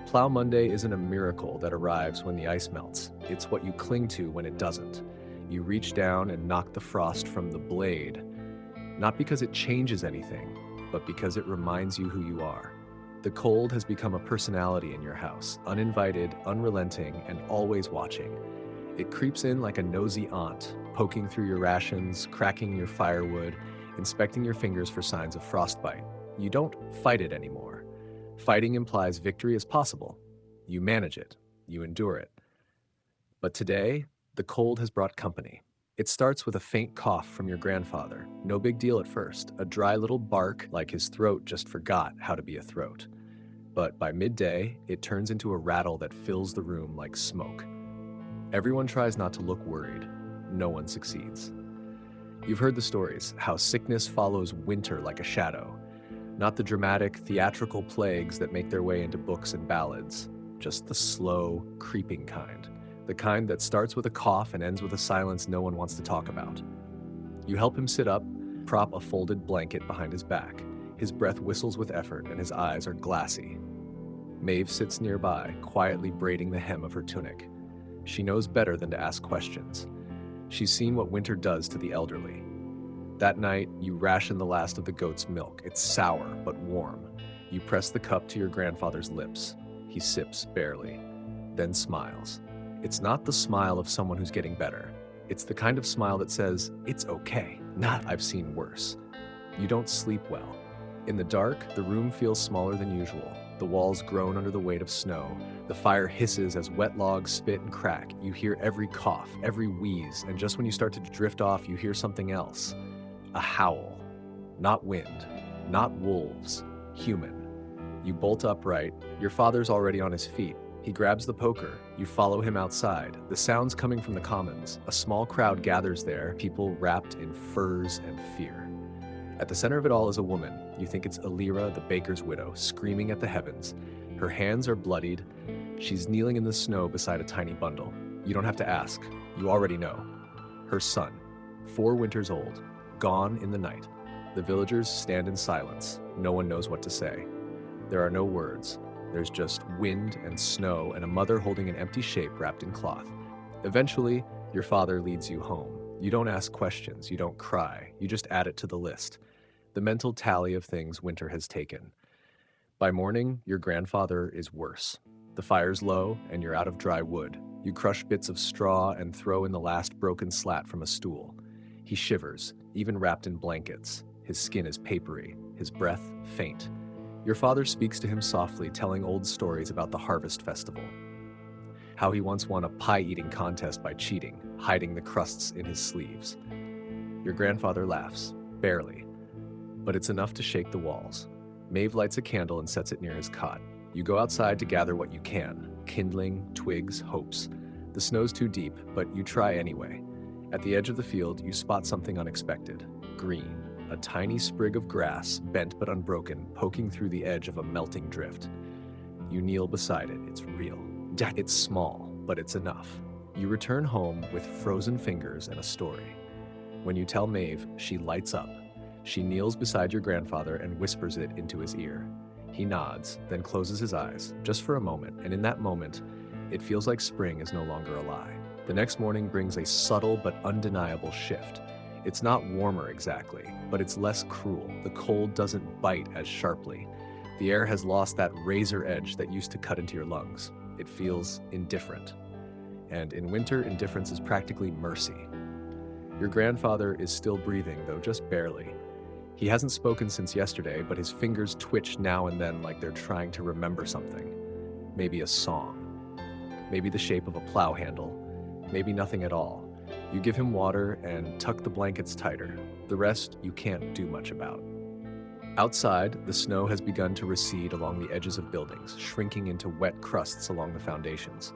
Plow Monday isn't a miracle that arrives when the ice melts. It's what you cling to when it doesn't. You reach down and knock the frost from the blade, not because it changes anything, but because it reminds you who you are. The cold has become a personality in your house, uninvited, unrelenting, and always watching. It creeps in like a nosy aunt, poking through your rations, cracking your firewood, inspecting your fingers for signs of frostbite. You don't fight it anymore. Fighting implies victory is possible. You manage it. You endure it. But today, the cold has brought company. It starts with a faint cough from your grandfather. No big deal at first. A dry little bark like his throat just forgot how to be a throat. But by midday, it turns into a rattle that fills the room like smoke. Everyone tries not to look worried. No one succeeds. You've heard the stories, how sickness follows winter like a shadow. Not the dramatic, theatrical plagues that make their way into books and ballads, just the slow, creeping kind. The kind that starts with a cough and ends with a silence no one wants to talk about. You help him sit up, prop a folded blanket behind his back. His breath whistles with effort and his eyes are glassy. Maeve sits nearby, quietly braiding the hem of her tunic. She knows better than to ask questions. She's seen what winter does to the elderly. That night, you ration the last of the goat's milk. It's sour, but warm. You press the cup to your grandfather's lips. He sips barely, then smiles. It's not the smile of someone who's getting better. It's the kind of smile that says, it's okay, not I've seen worse. You don't sleep well. In the dark, the room feels smaller than usual. The walls groan under the weight of snow. The fire hisses as wet logs spit and crack. You hear every cough, every wheeze, and just when you start to drift off, you hear something else. A howl. Not wind, not wolves, human. You bolt upright. Your father's already on his feet. He grabs the poker. You follow him outside. The sound's coming from the commons. A small crowd gathers there, people wrapped in furs and fear. At the center of it all is a woman. You think it's Alira, the baker's widow, screaming at the heavens. Her hands are bloodied. She's kneeling in the snow beside a tiny bundle. You don't have to ask. You already know. Her son, 4 winters old, gone in the night. The villagers stand in silence. No one knows what to say. There are no words. There's just wind and snow and a mother holding an empty shape wrapped in cloth. Eventually, your father leads you home. You don't ask questions. You don't cry. You just add it to the list. The mental tally of things winter has taken. By morning, your grandfather is worse. The fire's low and you're out of dry wood. You crush bits of straw and throw in the last broken slat from a stool. He shivers, even wrapped in blankets. His skin is papery, his breath faint. Your father speaks to him softly, telling old stories about the harvest festival. How he once won a pie-eating contest by cheating, hiding the crusts in his sleeves. Your grandfather laughs, barely, but it's enough to shake the walls. Maeve lights a candle and sets it near his cot. You go outside to gather what you can, kindling, twigs, hopes. The snow's too deep, but you try anyway. At the edge of the field, you spot something unexpected. Green, a tiny sprig of grass, bent but unbroken, poking through the edge of a melting drift. You kneel beside it. It's real. It's small, but it's enough. You return home with frozen fingers and a story. When you tell Maeve, she lights up. She kneels beside your grandfather and whispers it into his ear. He nods, then closes his eyes, just for a moment, and in that moment, it feels like spring is no longer a lie. The next morning brings a subtle but undeniable shift. It's not warmer exactly, but it's less cruel. The cold doesn't bite as sharply. The air has lost that razor edge that used to cut into your lungs. It feels indifferent. And in winter, indifference is practically mercy. Your grandfather is still breathing, though just barely. He hasn't spoken since yesterday, but his fingers twitch now and then like they're trying to remember something. Maybe a song. Maybe the shape of a plow handle. Maybe nothing at all. You give him water and tuck the blankets tighter. The rest you can't do much about. Outside, the snow has begun to recede along the edges of buildings, shrinking into wet crusts along the foundations.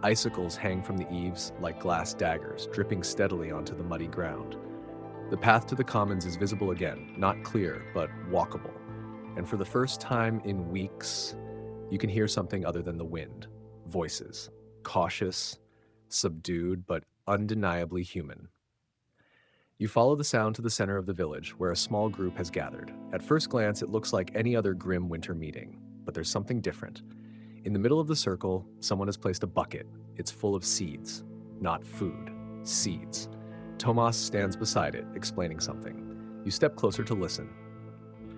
Icicles hang from the eaves like glass daggers, dripping steadily onto the muddy ground. The path to the commons is visible again, not clear, but walkable. And for the first time in weeks, you can hear something other than the wind. Voices. Cautious, subdued, but undeniably human. You follow the sound to the center of the village, where a small group has gathered. At first glance, it looks like any other grim winter meeting, but there's something different. In the middle of the circle, someone has placed a bucket. It's full of seeds. Not food. Seeds. Tomas stands beside it, explaining something. You step closer to listen.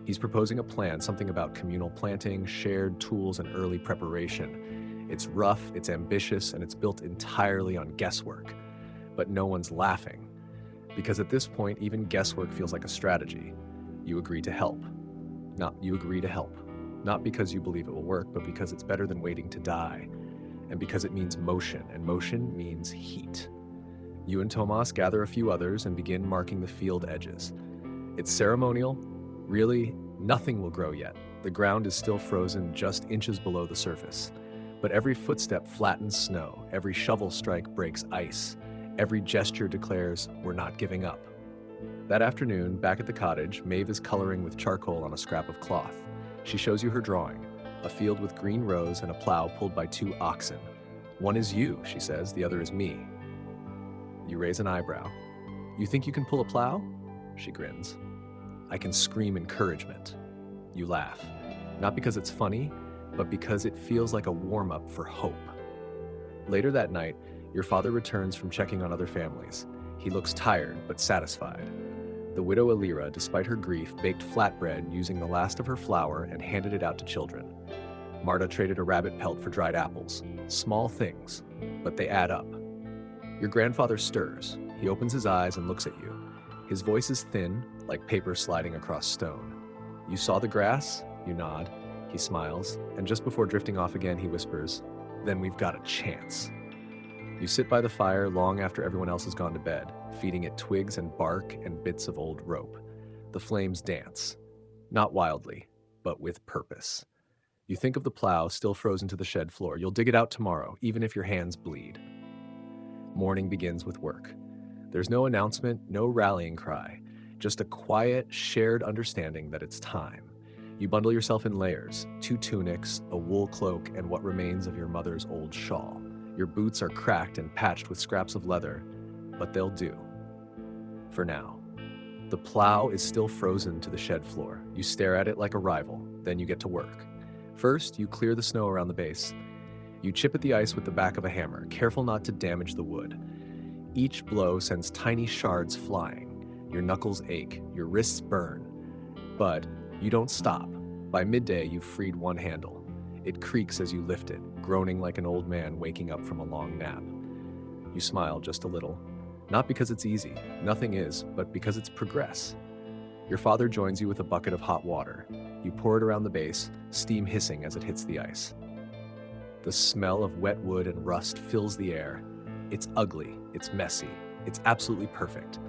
He's proposing a plan, something about communal planting, shared tools, and early preparation. It's rough, it's ambitious, and it's built entirely on guesswork. But no one's laughing. Because at this point, even guesswork feels like a strategy. You agree to help. You agree to help. Not because you believe it will work, but because it's better than waiting to die. And because it means motion, and motion means heat. You and Tomas gather a few others and begin marking the field edges. It's ceremonial. Really, nothing will grow yet. The ground is still frozen just inches below the surface. But every footstep flattens snow. Every shovel strike breaks ice. Every gesture declares, we're not giving up. That afternoon, back at the cottage, Maeve is coloring with charcoal on a scrap of cloth. She shows you her drawing, a field with green rows and a plow pulled by 2 oxen. One is you, she says, the other is me. You raise an eyebrow. You think you can pull a plow? She grins. I can scream encouragement. You laugh, not because it's funny, but because it feels like a warm-up for hope. Later that night, your father returns from checking on other families. He looks tired, but satisfied. The widow Elira, despite her grief, baked flatbread using the last of her flour and handed it out to children. Marta traded a rabbit pelt for dried apples. Small things, but they add up. Your grandfather stirs. He opens his eyes and looks at you. His voice is thin, like paper sliding across stone. You saw the grass? You nod. He smiles, and just before drifting off again, he whispers, then we've got a chance. You sit by the fire long after everyone else has gone to bed, feeding it twigs and bark and bits of old rope. The flames dance. Not wildly, but with purpose. You think of the plow still frozen to the shed floor. You'll dig it out tomorrow, even if your hands bleed. Morning begins with work. There's no announcement, no rallying cry, just a quiet, shared understanding that it's time. You bundle yourself in layers, 2 tunics, a wool cloak, and what remains of your mother's old shawl. Your boots are cracked and patched with scraps of leather, but they'll do. For now. The plow is still frozen to the shed floor. You stare at it like a rival, then you get to work. First, you clear the snow around the base. You chip at the ice with the back of a hammer, careful not to damage the wood. Each blow sends tiny shards flying. Your knuckles ache, your wrists burn. But you don't stop. By midday, you've freed one handle. It creaks as you lift it, groaning like an old man waking up from a long nap. You smile just a little. Not because it's easy, nothing is, but because it's progress. Your father joins you with a bucket of hot water. You pour it around the base, steam hissing as it hits the ice. The smell of wet wood and rust fills the air. It's ugly, it's messy, it's absolutely perfect.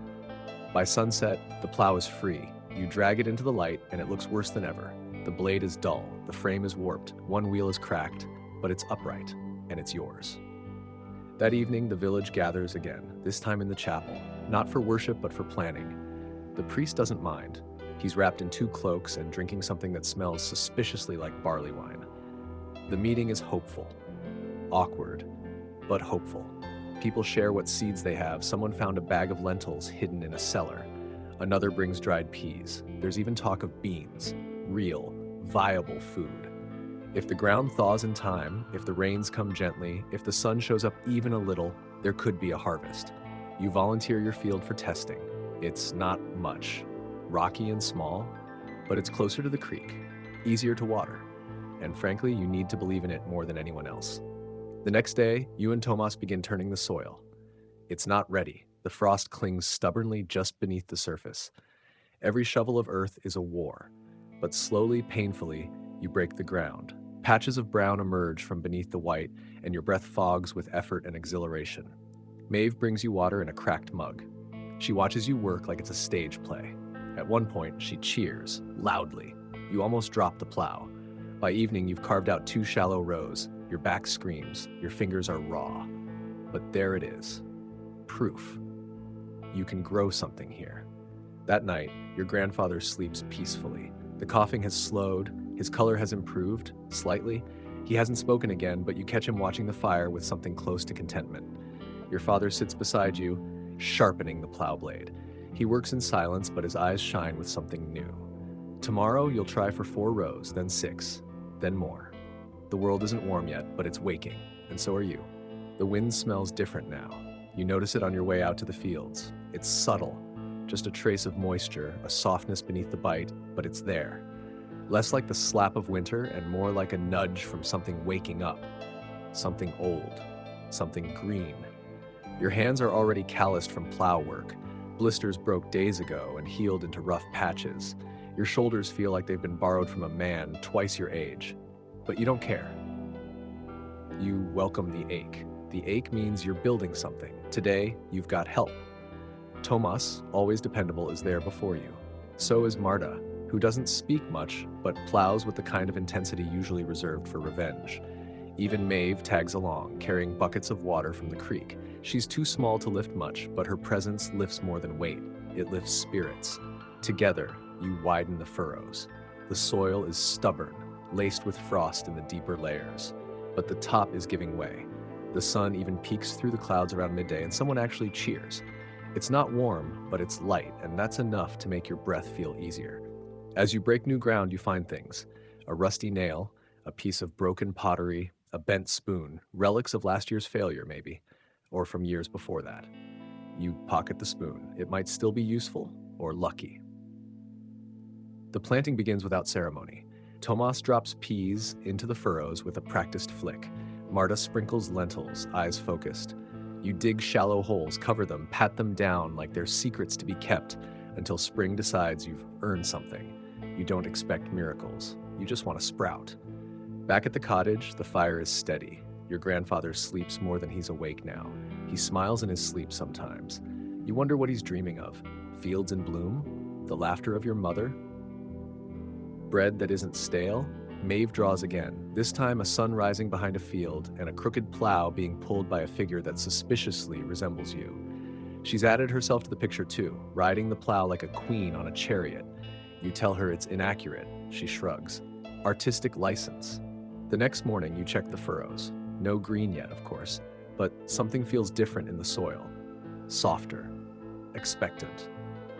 By sunset, the plow is free. You drag it into the light, and it looks worse than ever. The blade is dull, the frame is warped, one wheel is cracked, but it's upright, and it's yours. That evening, the village gathers again, this time in the chapel, not for worship, but for planning. The priest doesn't mind. He's wrapped in 2 cloaks and drinking something that smells suspiciously like barley wine. The meeting is hopeful. Awkward, but hopeful. People share what seeds they have. Someone found a bag of lentils hidden in a cellar. Another brings dried peas. There's even talk of beans. Real, viable food. If the ground thaws in time, if the rains come gently, if the sun shows up even a little, there could be a harvest. You volunteer your field for testing. It's not much. Rocky and small, but it's closer to the creek. easier to water, and frankly, you need to believe in it more than anyone else. The next day, you and Tomas begin turning the soil. It's not ready. The frost clings stubbornly just beneath the surface. Every shovel of earth is a war, but slowly, painfully, you break the ground. Patches of brown emerge from beneath the white, and your breath fogs with effort and exhilaration. Maeve brings you water in a cracked mug. She watches you work like it's a stage play. At one point, she cheers, loudly. You almost drop the plow. By evening, you've carved out 2 shallow rows. Your back screams, your fingers are raw. But there it is. Proof. You can grow something here. That night, your grandfather sleeps peacefully. The coughing has slowed, his color has improved, slightly. He hasn't spoken again, but you catch him watching the fire with something close to contentment. Your father sits beside you, sharpening the plow blade. He works in silence, but his eyes shine with something new. Tomorrow, you'll try for 4 rows, then 6, then more. The world isn't warm yet, but it's waking, and so are you. The wind smells different now. You notice it on your way out to the fields. It's subtle, just a trace of moisture, a softness beneath the bite, but it's there. Less like the slap of winter and more like a nudge from something waking up. Something old, something green. Your hands are already calloused from plow work. Blisters broke days ago and healed into rough patches. Your shoulders feel like they've been borrowed from a man twice your age. But you don't care. You welcome the ache. The ache means you're building something. Today, you've got help. Tomas, always dependable, is there before you. So is Marta, who doesn't speak much, but plows with the kind of intensity usually reserved for revenge. Even Maeve tags along, carrying buckets of water from the creek. She's too small to lift much, but her presence lifts more than weight. It lifts spirits. Together, you widen the furrows. The soil is stubborn, laced with frost in the deeper layers. But the top is giving way. The sun even peeks through the clouds around midday, and someone actually cheers. It's not warm, but it's light, and that's enough to make your breath feel easier. As you break new ground, you find things. A rusty nail, a piece of broken pottery, a bent spoon, relics of last year's failure maybe, or from years before that. You pocket the spoon. It might still be useful or lucky. The planting begins without ceremony. Tomas drops peas into the furrows with a practiced flick. Marta sprinkles lentils, eyes focused. You dig shallow holes, cover them, pat them down like they're secrets to be kept until spring decides you've earned something. You don't expect miracles. You just want to sprout. Back at the cottage, the fire is steady. Your grandfather sleeps more than he's awake now. He smiles in his sleep sometimes. You wonder what he's dreaming of. Fields in bloom? The laughter of your mother? Bread that isn't stale? Maeve draws again, this time a sun rising behind a field and a crooked plow being pulled by a figure that suspiciously resembles you. She's added herself to the picture too, riding the plow like a queen on a chariot. You tell her it's inaccurate. She shrugs. Artistic license. The next morning, you check the furrows. No green yet, of course, but something feels different in the soil. Softer. Expectant.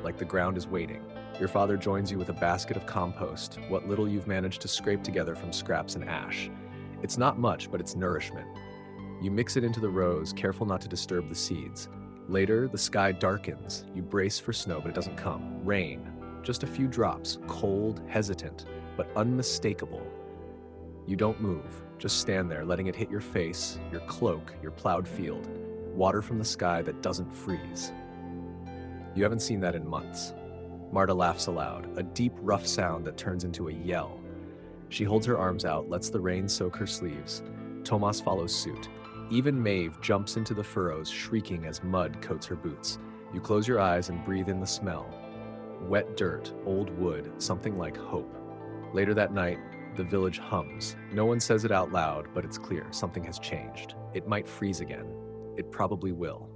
Like the ground is waiting. Your father joins you with a basket of compost, what little you've managed to scrape together from scraps and ash. It's not much, but it's nourishment. You mix it into the rows, careful not to disturb the seeds. Later, the sky darkens. You brace for snow, but it doesn't come. Rain. Just a few drops, cold, hesitant, but unmistakable. You don't move, just stand there, letting it hit your face, your cloak, your plowed field. Water from the sky that doesn't freeze. You haven't seen that in months. Marta laughs aloud, a deep, rough sound that turns into a yell. She holds her arms out, lets the rain soak her sleeves. Tomas follows suit. Even Maeve jumps into the furrows, shrieking as mud coats her boots. You close your eyes and breathe in the smell. Wet dirt, old wood, something like hope. Later that night, the village hums. No one says it out loud, but it's clear something has changed. It might freeze again. It probably will.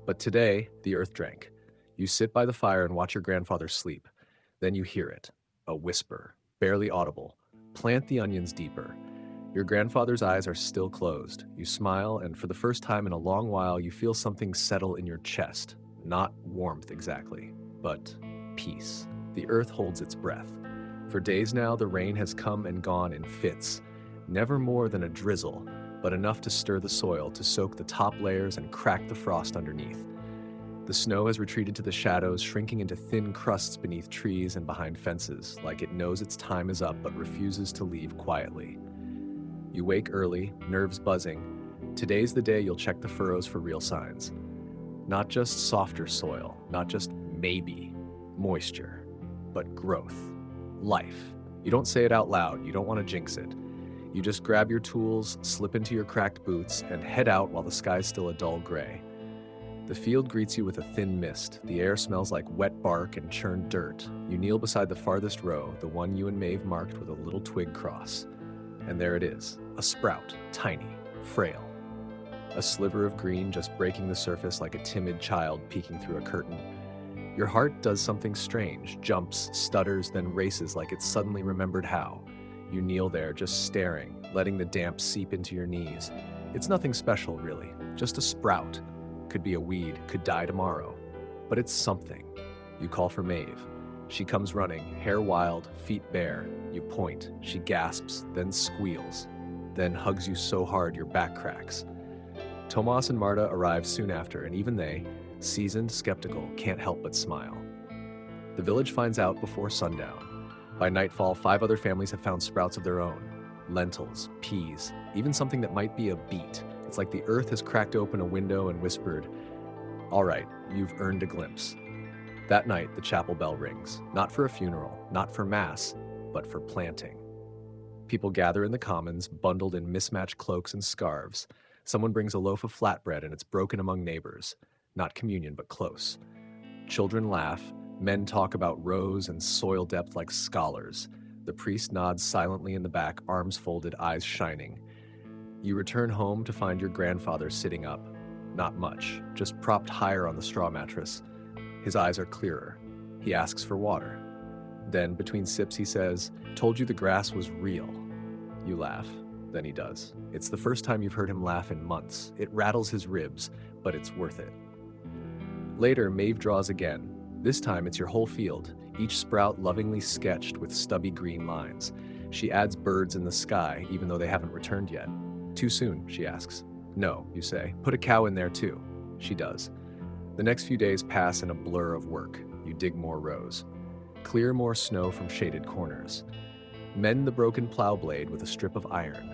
But today, the earth drank. You sit by the fire and watch your grandfather sleep. Then you hear it. A whisper, barely audible. Plant the onions deeper. Your grandfather's eyes are still closed. You smile, and for the first time in a long while, you feel something settle in your chest. Not warmth exactly, but peace. The earth holds its breath. For days now, the rain has come and gone in fits. Never more than a drizzle, but enough to stir the soil, to soak the top layers and crack the frost underneath. The snow has retreated to the shadows, shrinking into thin crusts beneath trees and behind fences, like it knows its time is up but refuses to leave quietly. You wake early, nerves buzzing. Today's the day you'll check the furrows for real signs. Not just softer soil, not just maybe moisture, but growth, life. You don't say it out loud, you don't want to jinx it. You just grab your tools, slip into your cracked boots, and head out while the sky's still a dull gray. The field greets you with a thin mist. The air smells like wet bark and churned dirt. You kneel beside the farthest row, the one you and Maeve marked with a little twig cross. And there it is, a sprout, tiny, frail. A sliver of green just breaking the surface like a timid child peeking through a curtain. Your heart does something strange, jumps, stutters, then races like it's suddenly remembered how. You kneel there, just staring, letting the damp seep into your knees. It's nothing special, really, just a sprout. Could be a weed, could die tomorrow. But it's something. You call for Maeve. She comes running, hair wild, feet bare. You point. She gasps, then squeals, then hugs you so hard your back cracks. Tomas and Marta arrive soon after, and even they, seasoned, skeptical, can't help but smile. The village finds out before sundown. By nightfall, 5 other families have found sprouts of their own. Lentils, peas, even something that might be a beet. It's like the earth has cracked open a window and whispered, "All right, you've earned a glimpse." That night, the chapel bell rings, not for a funeral, not for mass, but for planting. People gather in the commons, bundled in mismatched cloaks and scarves. Someone brings a loaf of flatbread and it's broken among neighbors. Not communion, but close. Children laugh. Men talk about rows and soil depth like scholars. The priest nods silently in the back, arms folded, eyes shining. You return home to find your grandfather sitting up. Not much, just propped higher on the straw mattress. His eyes are clearer. He asks for water. Then, between sips, he says, "Told you the grass was real." You laugh. Then he does. It's the first time you've heard him laugh in months. It rattles his ribs, but it's worth it. Later, Maeve draws again. This time, it's your whole field, each sprout lovingly sketched with stubby green lines. She adds birds in the sky, even though they haven't returned yet. "Too soon?" she asks. "No," you say. "Put a cow in there too." She does. The next few days pass in a blur of work. You dig more rows. Clear more snow from shaded corners. Mend the broken plow blade with a strip of iron.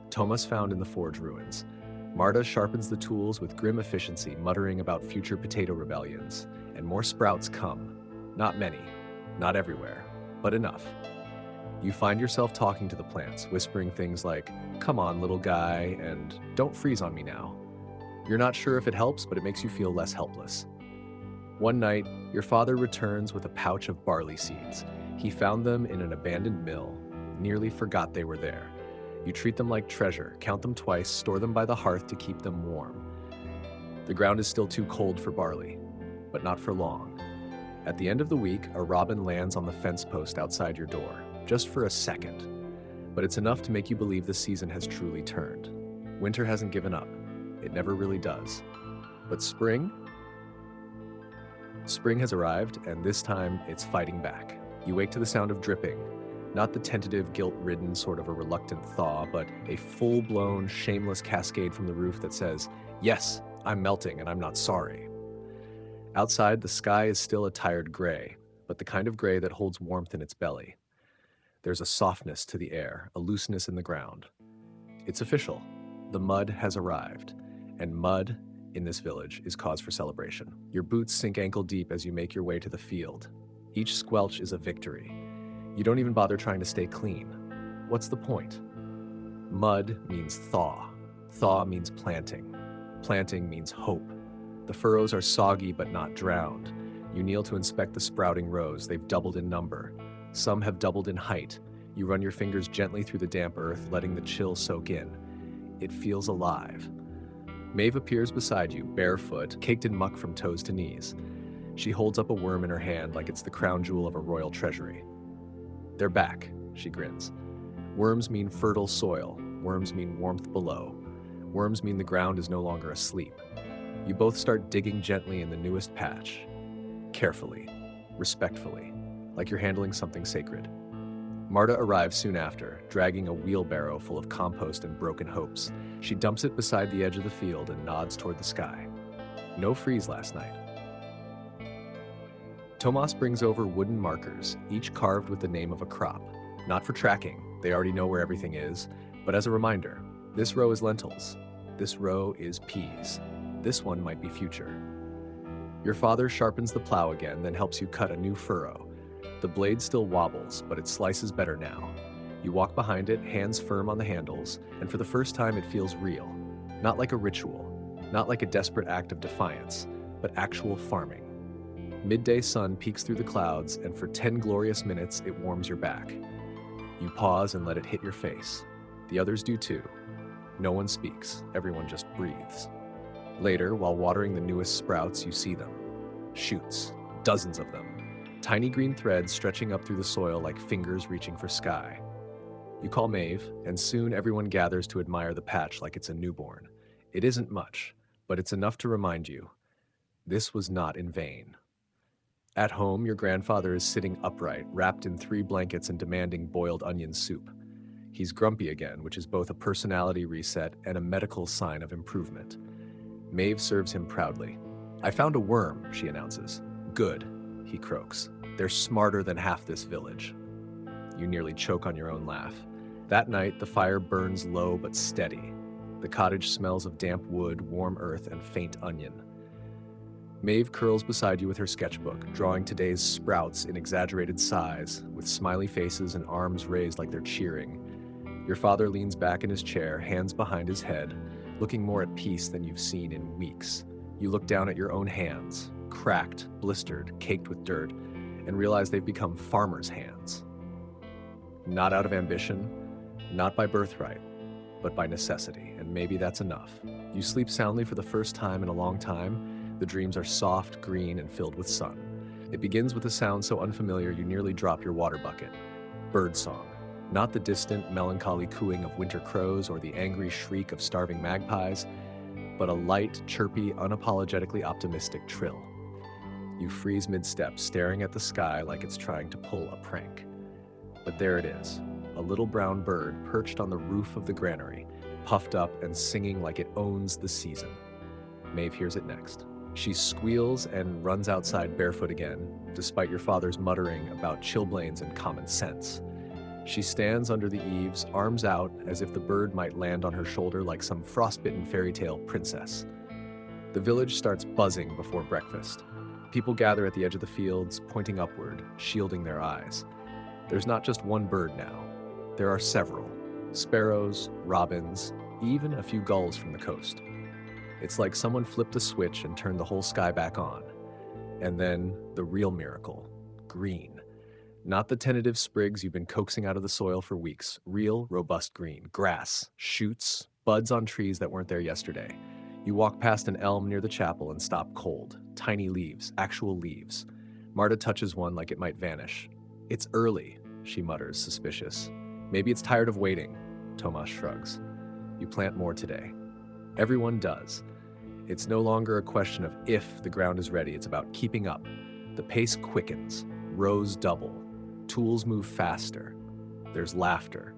Tomas found in the forge ruins. Marta sharpens the tools with grim efficiency, muttering about future potato rebellions. And more sprouts come. Not many, not everywhere, but enough. You find yourself talking to the plants, whispering things like, "Come on, little guy," and "Don't freeze on me now." You're not sure if it helps, but it makes you feel less helpless. One night, your father returns with a pouch of barley seeds. He found them in an abandoned mill, nearly forgot they were there. You treat them like treasure, count them twice, store them by the hearth to keep them warm. The ground is still too cold for barley, but not for long. At the end of the week, a robin lands on the fence post outside your door, just for a second. But it's enough to make you believe the season has truly turned. Winter hasn't given up. It never really does. But spring? Spring has arrived, and this time it's fighting back. You wake to the sound of dripping. Not the tentative, guilt-ridden sort of a reluctant thaw, but a full-blown, shameless cascade from the roof that says, "Yes, I'm melting and I'm not sorry." Outside, the sky is still a tired gray, but the kind of gray that holds warmth in its belly. There's a softness to the air, a looseness in the ground. It's official. The mud has arrived, and mud in this village is cause for celebration. Your boots sink ankle deep as you make your way to the field. Each squelch is a victory. You don't even bother trying to stay clean. What's the point? Mud means thaw. Thaw means planting. Planting means hope. The furrows are soggy but not drowned. You kneel to inspect the sprouting rows. They've doubled in number. Some have doubled in height. You run your fingers gently through the damp earth, letting the chill soak in. It feels alive. Maeve appears beside you, barefoot, caked in muck from toes to knees. She holds up a worm in her hand like it's the crown jewel of a royal treasury. "They're back," she grins. Worms mean fertile soil. Worms mean warmth below. Worms mean the ground is no longer asleep. You both start digging gently in the newest patch. Carefully, respectfully, like you're handling something sacred. Marta arrives soon after, dragging a wheelbarrow full of compost and broken hopes. She dumps it beside the edge of the field and nods toward the sky. No freeze last night. Tomas brings over wooden markers, each carved with the name of a crop. Not for tracking, they already know where everything is, but as a reminder, this row is lentils, this row is peas, this one might be future. Your father sharpens the plow again, then helps you cut a new furrow. The blade still wobbles, but it slices better now. You walk behind it, hands firm on the handles, and for the first time it feels real. Not like a ritual, not like a desperate act of defiance, but actual farming. Midday sun peeks through the clouds, and for 10 glorious minutes it warms your back. You pause and let it hit your face. The others do too. No one speaks, everyone just breathes. Later, while watering the newest sprouts, you see them. Shoots, dozens of them. Tiny green threads stretching up through the soil like fingers reaching for sky. You call Maeve, and soon everyone gathers to admire the patch like it's a newborn. It isn't much, but it's enough to remind you, this was not in vain. At home, your grandfather is sitting upright, wrapped in 3 blankets and demanding boiled onion soup. He's grumpy again, which is both a personality reset and a medical sign of improvement. Maeve serves him proudly. "I found a worm," she announces. "Good," he croaks. "They're smarter than half this village." You nearly choke on your own laugh. That night, the fire burns low but steady. The cottage smells of damp wood, warm earth, and faint onion. Maeve curls beside you with her sketchbook, drawing today's sprouts in exaggerated size, with smiley faces and arms raised like they're cheering. Your father leans back in his chair, hands behind his head, looking more at peace than you've seen in weeks. You look down at your own hands, cracked, blistered, caked with dirt, and realize they've become farmers' hands. Not out of ambition, not by birthright, but by necessity, and maybe that's enough. You sleep soundly for the first time in a long time. The dreams are soft, green, and filled with sun. It begins with a sound so unfamiliar you nearly drop your water bucket. Birdsong. Not the distant, melancholy cooing of winter crows or the angry shriek of starving magpies, but a light, chirpy, unapologetically optimistic trill. You freeze mid-step, staring at the sky like it's trying to pull a prank. But there it is, a little brown bird perched on the roof of the granary, puffed up and singing like it owns the season. Maeve hears it next. She squeals and runs outside barefoot again, despite your father's muttering about chilblains and common sense. She stands under the eaves, arms out, as if the bird might land on her shoulder like some frostbitten fairy tale princess. The village starts buzzing before breakfast. People gather at the edge of the fields, pointing upward, shielding their eyes. There's not just one bird now. There are several. Sparrows, robins, even a few gulls from the coast. It's like someone flipped a switch and turned the whole sky back on. And then, the real miracle. Green. Not the tentative sprigs you've been coaxing out of the soil for weeks. Real, robust green. Grass, shoots, buds on trees that weren't there yesterday. You walk past an elm near the chapel and stop cold. Tiny leaves, actual leaves. Marta touches one like it might vanish. "It's early," she mutters, suspicious. "Maybe it's tired of waiting," Tomas shrugs. You plant more today. Everyone does. It's no longer a question of if the ground is ready, it's about keeping up. The pace quickens, rows double, tools move faster. There's laughter.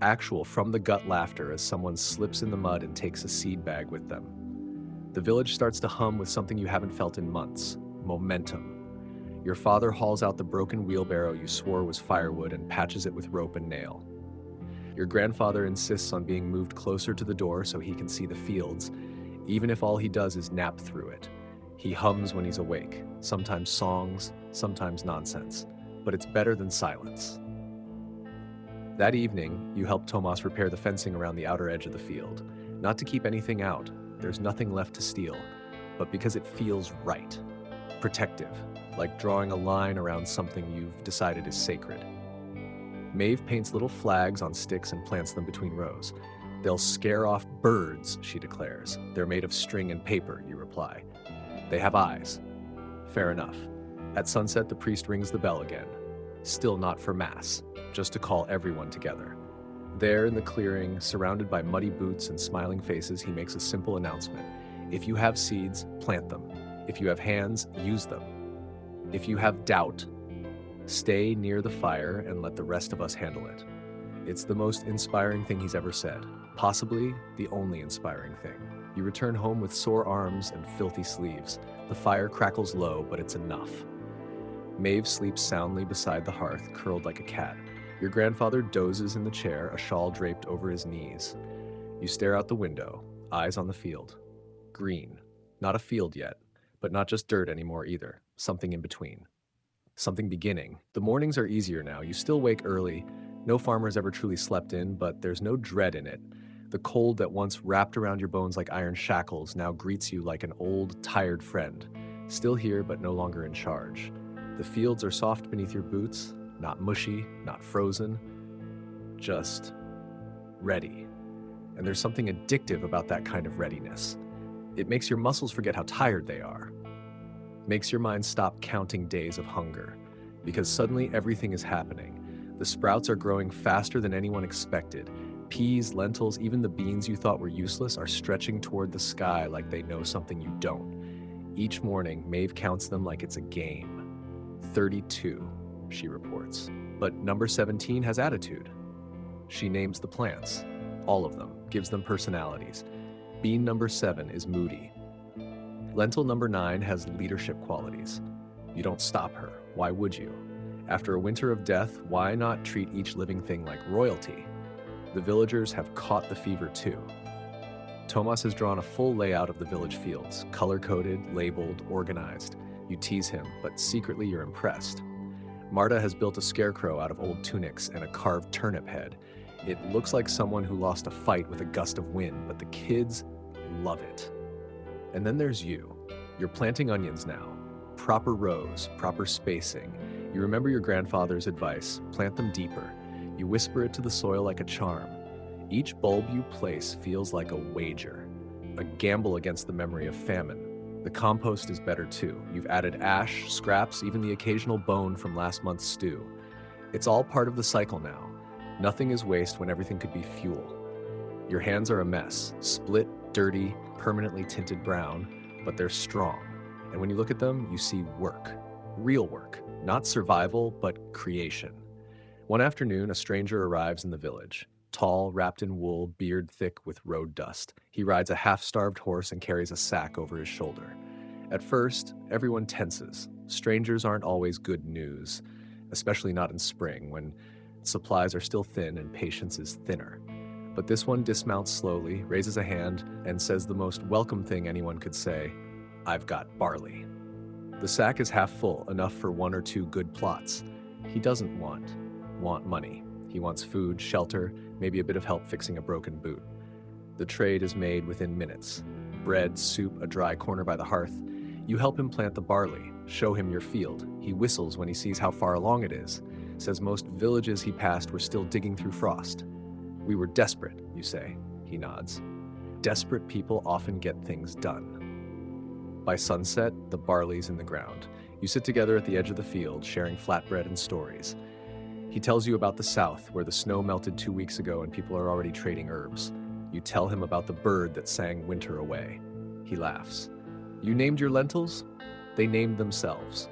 Actual from-the-gut laughter as someone slips in the mud and takes a seed bag with them. The village starts to hum with something you haven't felt in months: momentum. Your father hauls out the broken wheelbarrow you swore was firewood and patches it with rope and nail. Your grandfather insists on being moved closer to the door so he can see the fields, even if all he does is nap through it. He hums when he's awake, sometimes songs, sometimes nonsense, but it's better than silence. That evening, you help Tomas repair the fencing around the outer edge of the field. Not to keep anything out, there's nothing left to steal, but because it feels right. Protective, like drawing a line around something you've decided is sacred. Maeve paints little flags on sticks and plants them between rows. "They'll scare off birds," she declares. "They're made of string and paper," you reply. "They have eyes." Fair enough. At sunset, the priest rings the bell again. Still not for mass, just to call everyone together. There in the clearing, surrounded by muddy boots and smiling faces, he makes a simple announcement. If you have seeds, plant them. If you have hands, use them. If you have doubt, stay near the fire and let the rest of us handle it. It's the most inspiring thing he's ever said, possibly the only inspiring thing. You return home with sore arms and filthy sleeves. The fire crackles low, but it's enough. Maeve sleeps soundly beside the hearth, curled like a cat. Your grandfather dozes in the chair, a shawl draped over his knees. You stare out the window, eyes on the field. Green. Not a field yet, but not just dirt anymore either. Something in between. Something beginning. The mornings are easier now. You still wake early. No farmer's ever truly slept in, but there's no dread in it. The cold that once wrapped around your bones like iron shackles now greets you like an old, tired friend. Still here, but no longer in charge. The fields are soft beneath your boots, not mushy, not frozen, just ready. And there's something addictive about that kind of readiness. It makes your muscles forget how tired they are. Makes your mind stop counting days of hunger. Because suddenly everything is happening. The sprouts are growing faster than anyone expected. Peas, lentils, even the beans you thought were useless are stretching toward the sky like they know something you don't. Each morning, Maeve counts them like it's a game. 32, she reports. But number 17 has attitude. She names the plants. All of them. Gives them personalities. Bean number 7 is moody. Lentil number 9 has leadership qualities. You don't stop her. Why would you? After a winter of death, why not treat each living thing like royalty? The villagers have caught the fever too. Tomas has drawn a full layout of the village fields, color-coded, labeled, organized. You tease him, but secretly you're impressed. Marta has built a scarecrow out of old tunics and a carved turnip head. It looks like someone who lost a fight with a gust of wind, but the kids love it. And then there's you. You're planting onions now. Proper rows, proper spacing. You remember your grandfather's advice, plant them deeper. You whisper it to the soil like a charm. Each bulb you place feels like a wager, a gamble against the memory of famine. The compost is better too. You've added ash, scraps, even the occasional bone from last month's stew. It's all part of the cycle now. Nothing is waste when everything could be fuel. Your hands are a mess, split, dirty, permanently tinted brown, but they're strong. And when you look at them, you see work. Real work. Not survival, but creation. One afternoon, a stranger arrives in the village. Tall, wrapped in wool, beard thick with road dust. He rides a half-starved horse and carries a sack over his shoulder. At first, everyone tenses. Strangers aren't always good news, especially not in spring, when supplies are still thin and patience is thinner. But this one dismounts slowly, raises a hand, and says the most welcome thing anyone could say, "I've got barley." The sack is half full, enough for 1 or 2 good plots. He doesn't want money. He wants food, shelter, maybe a bit of help fixing a broken boot. The trade is made within minutes. Bread, soup, a dry corner by the hearth. You help him plant the barley, show him your field. He whistles when he sees how far along it is. Says most villages he passed were still digging through frost. We were desperate, you say. He nods. Desperate people often get things done. By sunset, the barley's in the ground. You sit together at the edge of the field, sharing flatbread and stories. He tells you about the South, where the snow melted 2 weeks ago and people are already trading herbs. You tell him about the bird that sang winter away. He laughs. You named your lentils? They named themselves.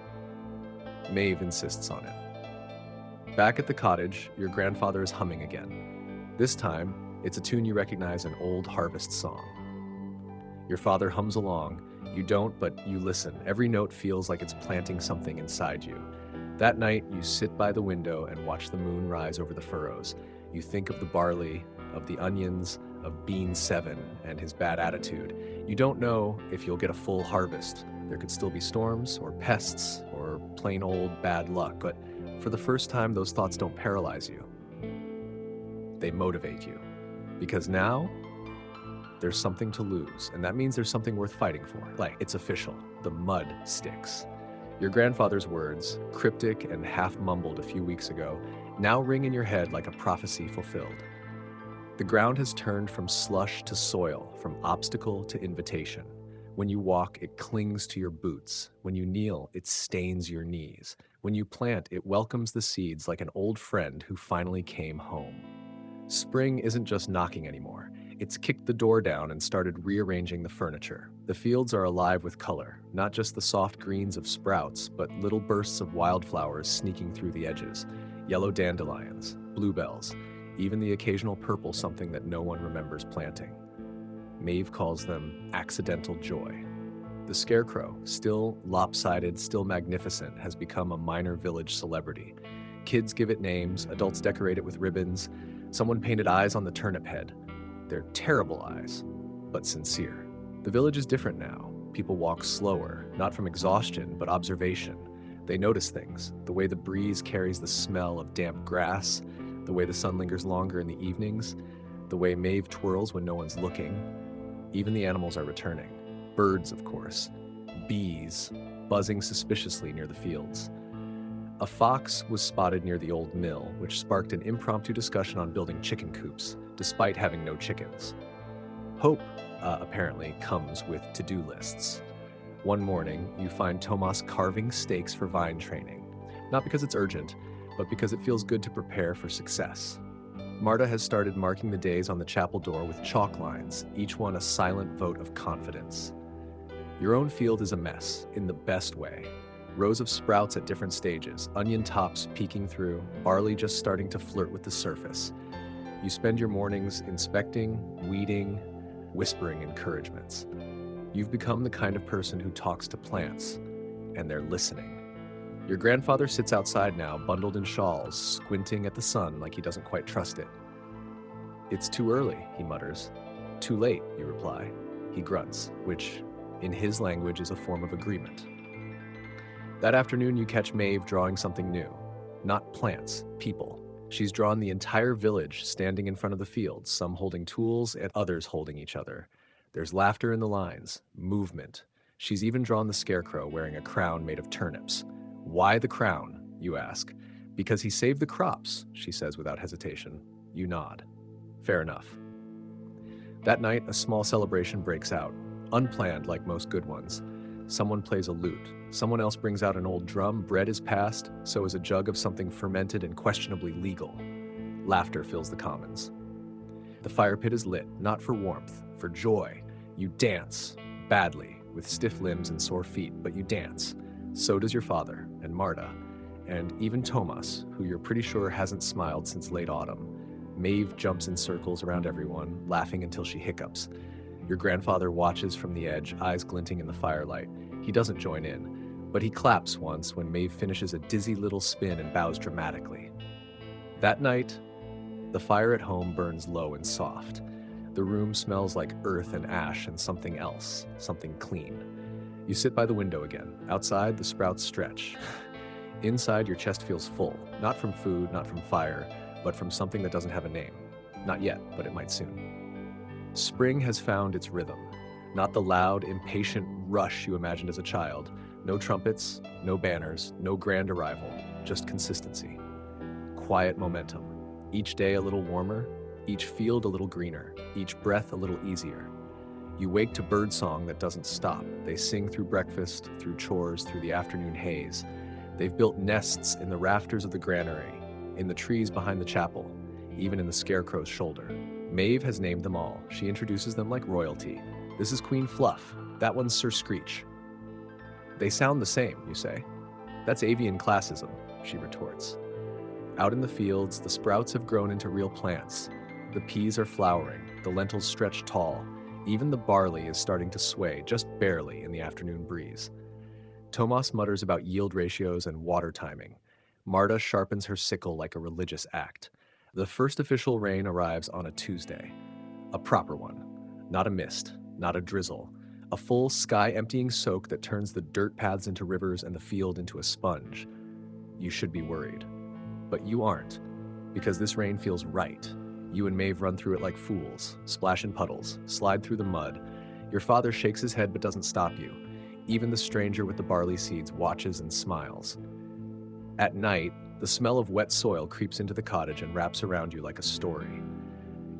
Maeve insists on it. Back at the cottage, your grandfather is humming again. This time, it's a tune you recognize, an old harvest song. Your father hums along. You don't, but you listen. Every note feels like it's planting something inside you. That night, you sit by the window and watch the moon rise over the furrows. You think of the barley, of the onions, of Bean 7 and his bad attitude. You don't know if you'll get a full harvest. There could still be storms, or pests, or plain old bad luck, but for the first time, those thoughts don't paralyze you. They motivate you. Because now, there's something to lose, and that means there's something worth fighting for. Like, it's official. The mud sticks. Your grandfather's words, cryptic and half-mumbled a few weeks ago, now ring in your head like a prophecy fulfilled. The ground has turned from slush to soil, from obstacle to invitation. When you walk, it clings to your boots. When you kneel, it stains your knees. When you plant, it welcomes the seeds like an old friend who finally came home. Spring isn't just knocking anymore. It's kicked the door down and started rearranging the furniture. The fields are alive with color, not just the soft greens of sprouts, but little bursts of wildflowers sneaking through the edges. Yellow dandelions, bluebells, even the occasional purple something that no one remembers planting. Maeve calls them accidental joy. The scarecrow, still lopsided, still magnificent, has become a minor village celebrity. Kids give it names, adults decorate it with ribbons. Someone painted eyes on the turnip head. They're terrible eyes, but sincere. The village is different now. People walk slower, not from exhaustion, but observation. They notice things, the way the breeze carries the smell of damp grass, the way the sun lingers longer in the evenings, the way Maeve twirls when no one's looking. Even the animals are returning. Birds, of course. Bees, buzzing suspiciously near the fields. A fox was spotted near the old mill, which sparked an impromptu discussion on building chicken coops, despite having no chickens. Hope, apparently, comes with to-do lists. One morning, you find Tomas carving stakes for vine training. Not because it's urgent, but because it feels good to prepare for success. Marta has started marking the days on the chapel door with chalk lines, each one a silent vote of confidence. Your own field is a mess, in the best way. Rows of sprouts at different stages, onion tops peeking through, barley just starting to flirt with the surface. You spend your mornings inspecting, weeding, whispering encouragements. You've become the kind of person who talks to plants, and they're listening. Your grandfather sits outside now, bundled in shawls, squinting at the sun like he doesn't quite trust it. "It's too early," he mutters. "Too late," you reply. He grunts, which, in his language, is a form of agreement. That afternoon, you catch Maeve drawing something new. Not plants, people. She's drawn the entire village standing in front of the fields, some holding tools and others holding each other. There's laughter in the lines, movement. She's even drawn the scarecrow wearing a crown made of turnips. "Why the crown?" you ask. "Because he saved the crops," she says without hesitation. You nod. Fair enough. That night, a small celebration breaks out, unplanned like most good ones. Someone plays a lute. Someone else brings out an old drum. Bread is passed, so is a jug of something fermented and questionably legal. Laughter fills the commons. The fire pit is lit, not for warmth, for joy. You dance, badly, with stiff limbs and sore feet, but you dance. So does your father, and Marta, and even Tomas, who you're pretty sure hasn't smiled since late autumn. Maeve jumps in circles around everyone, laughing until she hiccups. Your grandfather watches from the edge, eyes glinting in the firelight. He doesn't join in, but he claps once when Maeve finishes a dizzy little spin and bows dramatically. That night, the fire at home burns low and soft. The room smells like earth and ash and something else, something clean. You sit by the window again. Outside, the sprouts stretch. Inside, your chest feels full, not from food, not from fire, but from something that doesn't have a name. Not yet, but it might soon. Spring has found its rhythm. Not the loud, impatient rush you imagined as a child. No trumpets, no banners, no grand arrival, just consistency. Quiet momentum. Each day a little warmer, each field a little greener, each breath a little easier. You wake to birdsong that doesn't stop. They sing through breakfast, through chores, through the afternoon haze. They've built nests in the rafters of the granary, in the trees behind the chapel, even in the scarecrow's shoulder. Maeve has named them all. She introduces them like royalty. "This is Queen Fluff. That one's Sir Screech." "They sound the same," you say. "That's avian classism," she retorts. Out in the fields, the sprouts have grown into real plants. The peas are flowering, the lentils stretch tall. Even the barley is starting to sway, just barely, in the afternoon breeze. Tomas mutters about yield ratios and water timing. Marta sharpens her sickle like a religious act. The first official rain arrives on a Tuesday. A proper one. Not a mist, not a drizzle. A full sky-emptying soak that turns the dirt paths into rivers and the field into a sponge. You should be worried. But you aren't, because this rain feels right. You and Maeve run through it like fools, splash in puddles, slide through the mud. Your father shakes his head but doesn't stop you. Even the stranger with the barley seeds watches and smiles. At night, the smell of wet soil creeps into the cottage and wraps around you like a story.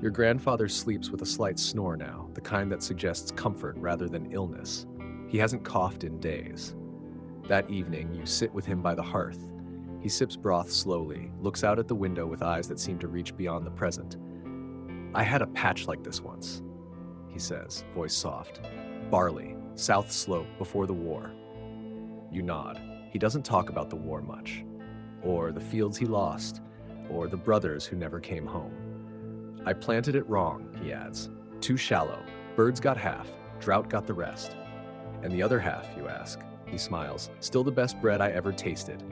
Your grandfather sleeps with a slight snore now, the kind that suggests comfort rather than illness. He hasn't coughed in days. That evening, you sit with him by the hearth. He sips broth slowly, looks out at the window with eyes that seem to reach beyond the present. "I had a patch like this once," he says, voice soft. "Barley, South Slope, before the war." You nod. He doesn't talk about the war much, or the fields he lost, or the brothers who never came home. "I planted it wrong," he adds. "Too shallow. Birds got half, drought got the rest. And the other half, you ask. He smiles. Still the best bread I ever tasted.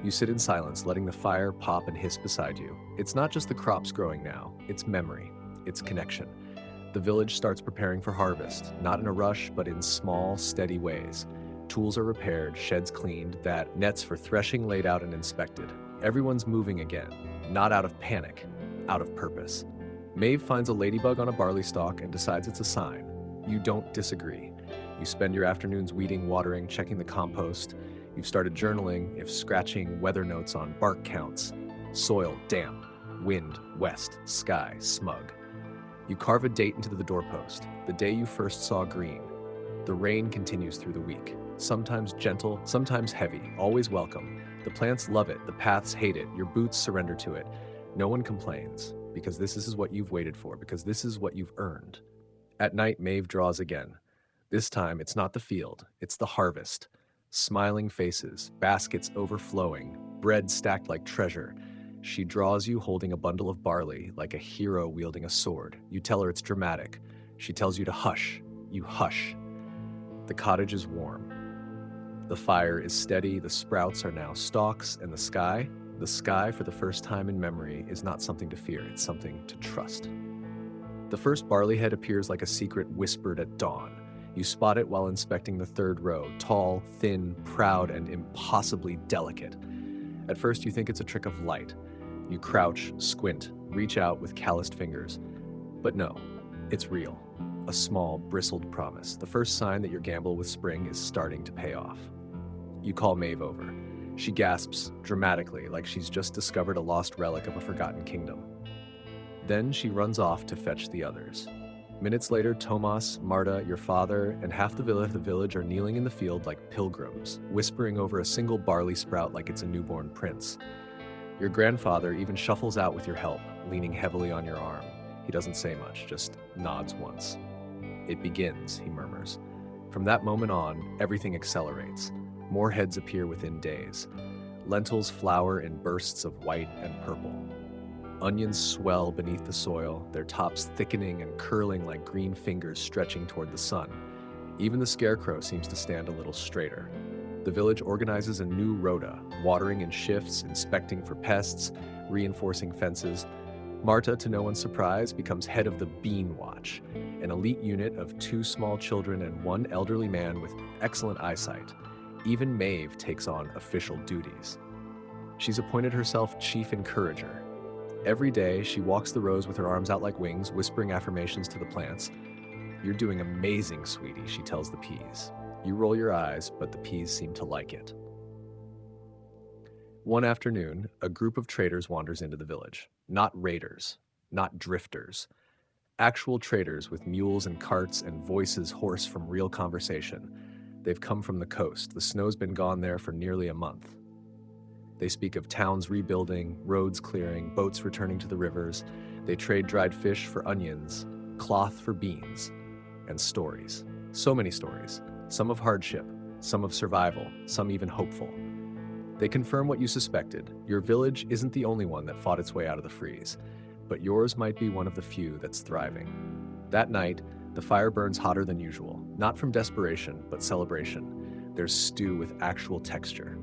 You sit in silence, letting the fire pop and hiss beside you. It's not just the crops growing now, it's memory, it's connection. The village starts preparing for harvest, not in a rush, but in small, steady ways. Tools are repaired, sheds cleaned, that nets for threshing laid out and inspected. Everyone's moving again, not out of panic, out of purpose. Maeve finds a ladybug on a barley stalk and decides it's a sign. You don't disagree. You spend your afternoons weeding, watering, checking the compost. You've started journaling, if scratching weather notes on bark counts. Soil, damp. Wind, west. Sky, smug. You carve a date into the doorpost, the day you first saw green. The rain continues through the week. Sometimes gentle, sometimes heavy, always welcome. The plants love it, the paths hate it, your boots surrender to it. No one complains, because this is what you've waited for, because this is what you've earned. At night, Maeve draws again. This time, it's not the field, it's the harvest. Smiling faces, baskets overflowing, bread stacked like treasure. She draws you holding a bundle of barley, like a hero wielding a sword. You tell her it's dramatic. She tells you to hush. You hush. The cottage is warm. The fire is steady, the sprouts are now stalks, and the sky, for the first time in memory, is not something to fear, it's something to trust. The first barley head appears like a secret whispered at dawn. You spot it while inspecting the third row, tall, thin, proud, and impossibly delicate. At first you think it's a trick of light. You crouch, squint, reach out with calloused fingers. But no, it's real. A small, bristled promise, the first sign that your gamble with spring is starting to pay off. You call Maeve over. She gasps dramatically, like she's just discovered a lost relic of a forgotten kingdom. Then she runs off to fetch the others. Minutes later, Tomas, Marta, your father, and half the village are kneeling in the field like pilgrims, whispering over a single barley sprout like it's a newborn prince. Your grandfather even shuffles out with your help, leaning heavily on your arm. He doesn't say much, just nods once. It begins, he murmurs. From that moment on, everything accelerates. More heads appear within days. Lentils flower in bursts of white and purple. Onions swell beneath the soil, their tops thickening and curling like green fingers stretching toward the sun. Even the scarecrow seems to stand a little straighter. The village organizes a new rota, watering in shifts, inspecting for pests, reinforcing fences. Marta, to no one's surprise, becomes head of the Bean Watch, an elite unit of 2 small children and 1 elderly man with excellent eyesight. Even Maeve takes on official duties. She's appointed herself chief encourager. Every day, she walks the rows with her arms out like wings, whispering affirmations to the plants. "You're doing amazing, sweetie," she tells the peas. You roll your eyes, but the peas seem to like it. One afternoon, a group of traders wanders into the village. Not raiders, not drifters. Actual traders with mules and carts and voices hoarse from real conversation. They've come from the coast. The snow's been gone there for nearly a month. They speak of towns rebuilding, roads clearing, boats returning to the rivers. They trade dried fish for onions, cloth for beans, and stories. So many stories. Some of hardship, some of survival, some even hopeful. They confirm what you suspected. Your village isn't the only one that fought its way out of the freeze, but yours might be one of the few that's thriving. That night, the fire burns hotter than usual, not from desperation, but celebration. There's stew with actual texture.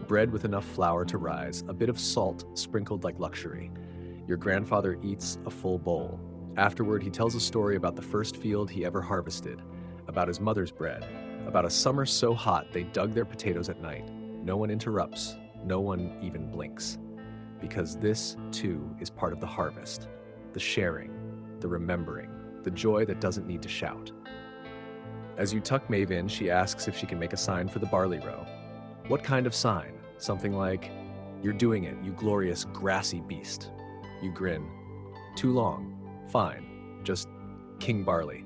Bread with enough flour to rise, a bit of salt sprinkled like luxury. Your grandfather eats a full bowl. Afterward, he tells a story about the first field he ever harvested, about his mother's bread, about a summer so hot they dug their potatoes at night. No one interrupts, no one even blinks. Because this, too, is part of the harvest. The sharing, the remembering, the joy that doesn't need to shout. As you tuck Maeve in, she asks if she can make a sign for the barley row. What kind of sign? Something like, "You're doing it, you glorious grassy beast." You grin. Too long. Fine. Just King Barley.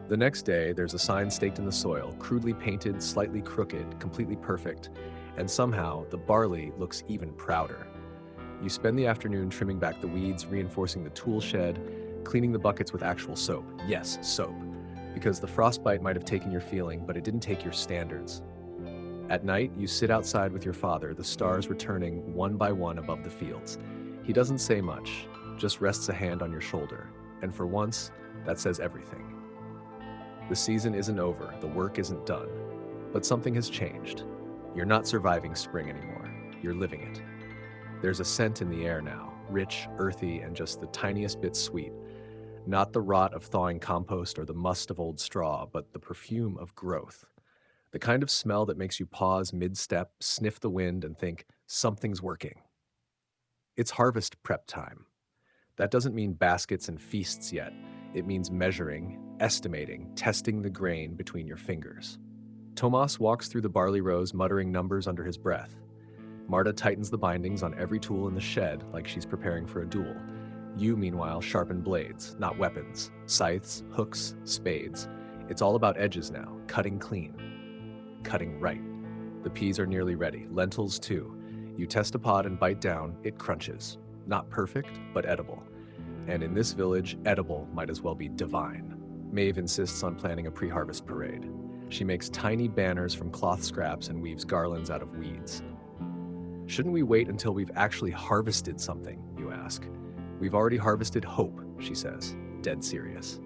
The next day, there's a sign staked in the soil, crudely painted, slightly crooked, completely perfect, and somehow the barley looks even prouder. You spend the afternoon trimming back the weeds, reinforcing the tool shed, cleaning the buckets with actual soap. Yes, soap. Because the frostbite might have taken your feeling, but it didn't take your standards. At night, you sit outside with your father, the stars returning one by one above the fields. He doesn't say much, just rests a hand on your shoulder. And for once, that says everything. The season isn't over, the work isn't done, but something has changed. You're not surviving spring anymore, you're living it. There's a scent in the air now, rich, earthy, and just the tiniest bit sweet. Not the rot of thawing compost or the must of old straw, but the perfume of growth. The kind of smell that makes you pause mid-step, sniff the wind, and think, something's working. It's harvest prep time. That doesn't mean baskets and feasts yet. It means measuring, estimating, testing the grain between your fingers. Tomas walks through the barley rows, muttering numbers under his breath. Marta tightens the bindings on every tool in the shed like she's preparing for a duel. You, meanwhile, sharpen blades, not weapons. Scythes, hooks, spades. It's all about edges now, cutting clean. Cutting right. The peas are nearly ready, lentils too. You test a pod and bite down, it crunches. Not perfect, but edible. And in this village, edible might as well be divine. Maeve insists on planning a pre-harvest parade. She makes tiny banners from cloth scraps and weaves garlands out of weeds. Shouldn't we wait until we've actually harvested something, you ask? We've already harvested hope, she says, dead serious.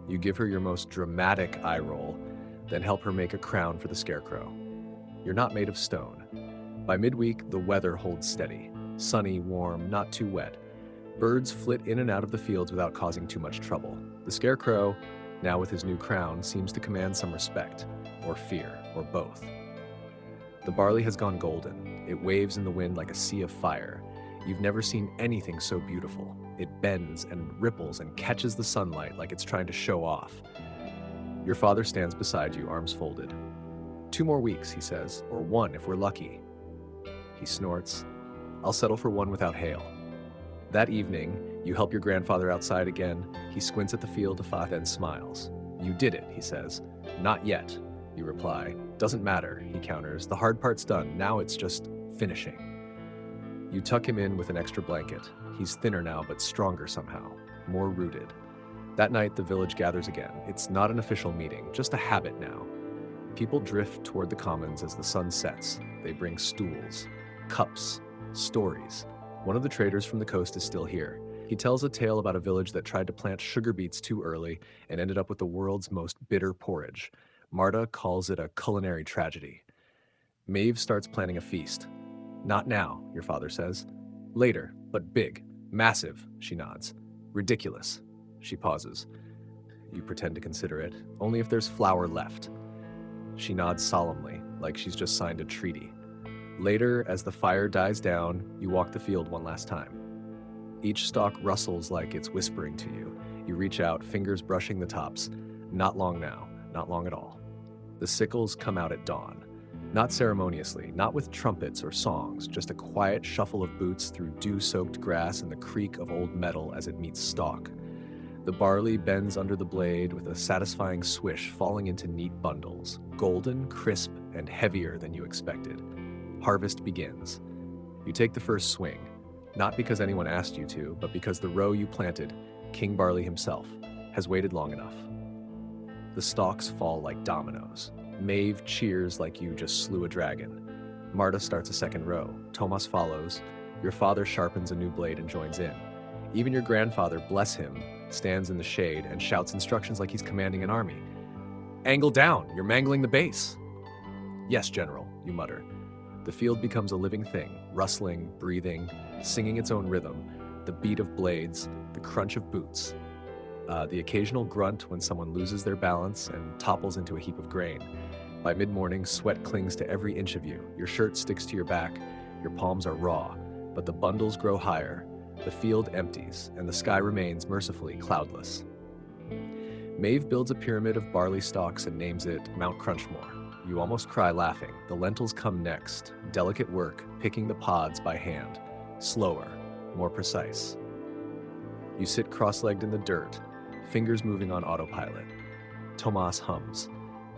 You give her your most dramatic eye roll, then help her make a crown for the scarecrow. You're not made of stone. By midweek, the weather holds steady. Sunny, warm, not too wet. Birds flit in and out of the fields without causing too much trouble. The scarecrow, now with his new crown, seems to command some respect, or fear, or both. The barley has gone golden. It waves in the wind like a sea of fire. You've never seen anything so beautiful. It bends and ripples and catches the sunlight like it's trying to show off. Your father stands beside you, arms folded. 2 more weeks, he says, or 1 if we're lucky. He snorts. I'll settle for 1 without hail. That evening, you help your grandfather outside again. He squints at the field, then smiles. You did it, he says. Not yet, you reply. Doesn't matter, he counters. The hard part's done. Now it's just finishing. You tuck him in with an extra blanket. He's thinner now, but stronger somehow, more rooted. That night, the village gathers again. It's not an official meeting, just a habit now. People drift toward the commons as the sun sets. They bring stools, cups, stories. One of the traders from the coast is still here. He tells a tale about a village that tried to plant sugar beets too early and ended up with the world's most bitter porridge. Marta calls it a culinary tragedy. Maeve starts planning a feast. Not now, your father says. Later, but big, massive, she nods. Ridiculous. She pauses. You pretend to consider it, only if there's flour left. She nods solemnly, like she's just signed a treaty. Later, as the fire dies down, you walk the field one last time. Each stalk rustles like it's whispering to you. You reach out, fingers brushing the tops. Not long now, not long at all. The sickles come out at dawn. Not ceremoniously, not with trumpets or songs, just a quiet shuffle of boots through dew-soaked grass and the creak of old metal as it meets stalk. The barley bends under the blade with a satisfying swish, falling into neat bundles, golden, crisp, and heavier than you expected. Harvest begins. You take the first swing, not because anyone asked you to, but because the row you planted, King Barley himself, has waited long enough. The stalks fall like dominoes. Maeve cheers like you just slew a dragon. Marta starts a second row. Tomas follows. Your father sharpens a new blade and joins in. Even your grandfather, bless him, stands in the shade and shouts instructions like he's commanding an army. Angle down, you're mangling the base. Yes, General, you mutter. The field becomes a living thing, rustling, breathing, singing its own rhythm, the beat of blades, the crunch of boots. The occasional grunt when someone loses their balance and topples into a heap of grain. By mid-morning, sweat clings to every inch of you. Your shirt sticks to your back. Your palms are raw, but the bundles grow higher. The field empties, and the sky remains mercifully cloudless. Maeve builds a pyramid of barley stalks and names it Mount Crunchmore. You almost cry laughing. The lentils come next. Delicate work, picking the pods by hand. Slower, more precise. You sit cross-legged in the dirt, fingers moving on autopilot. Tomas hums.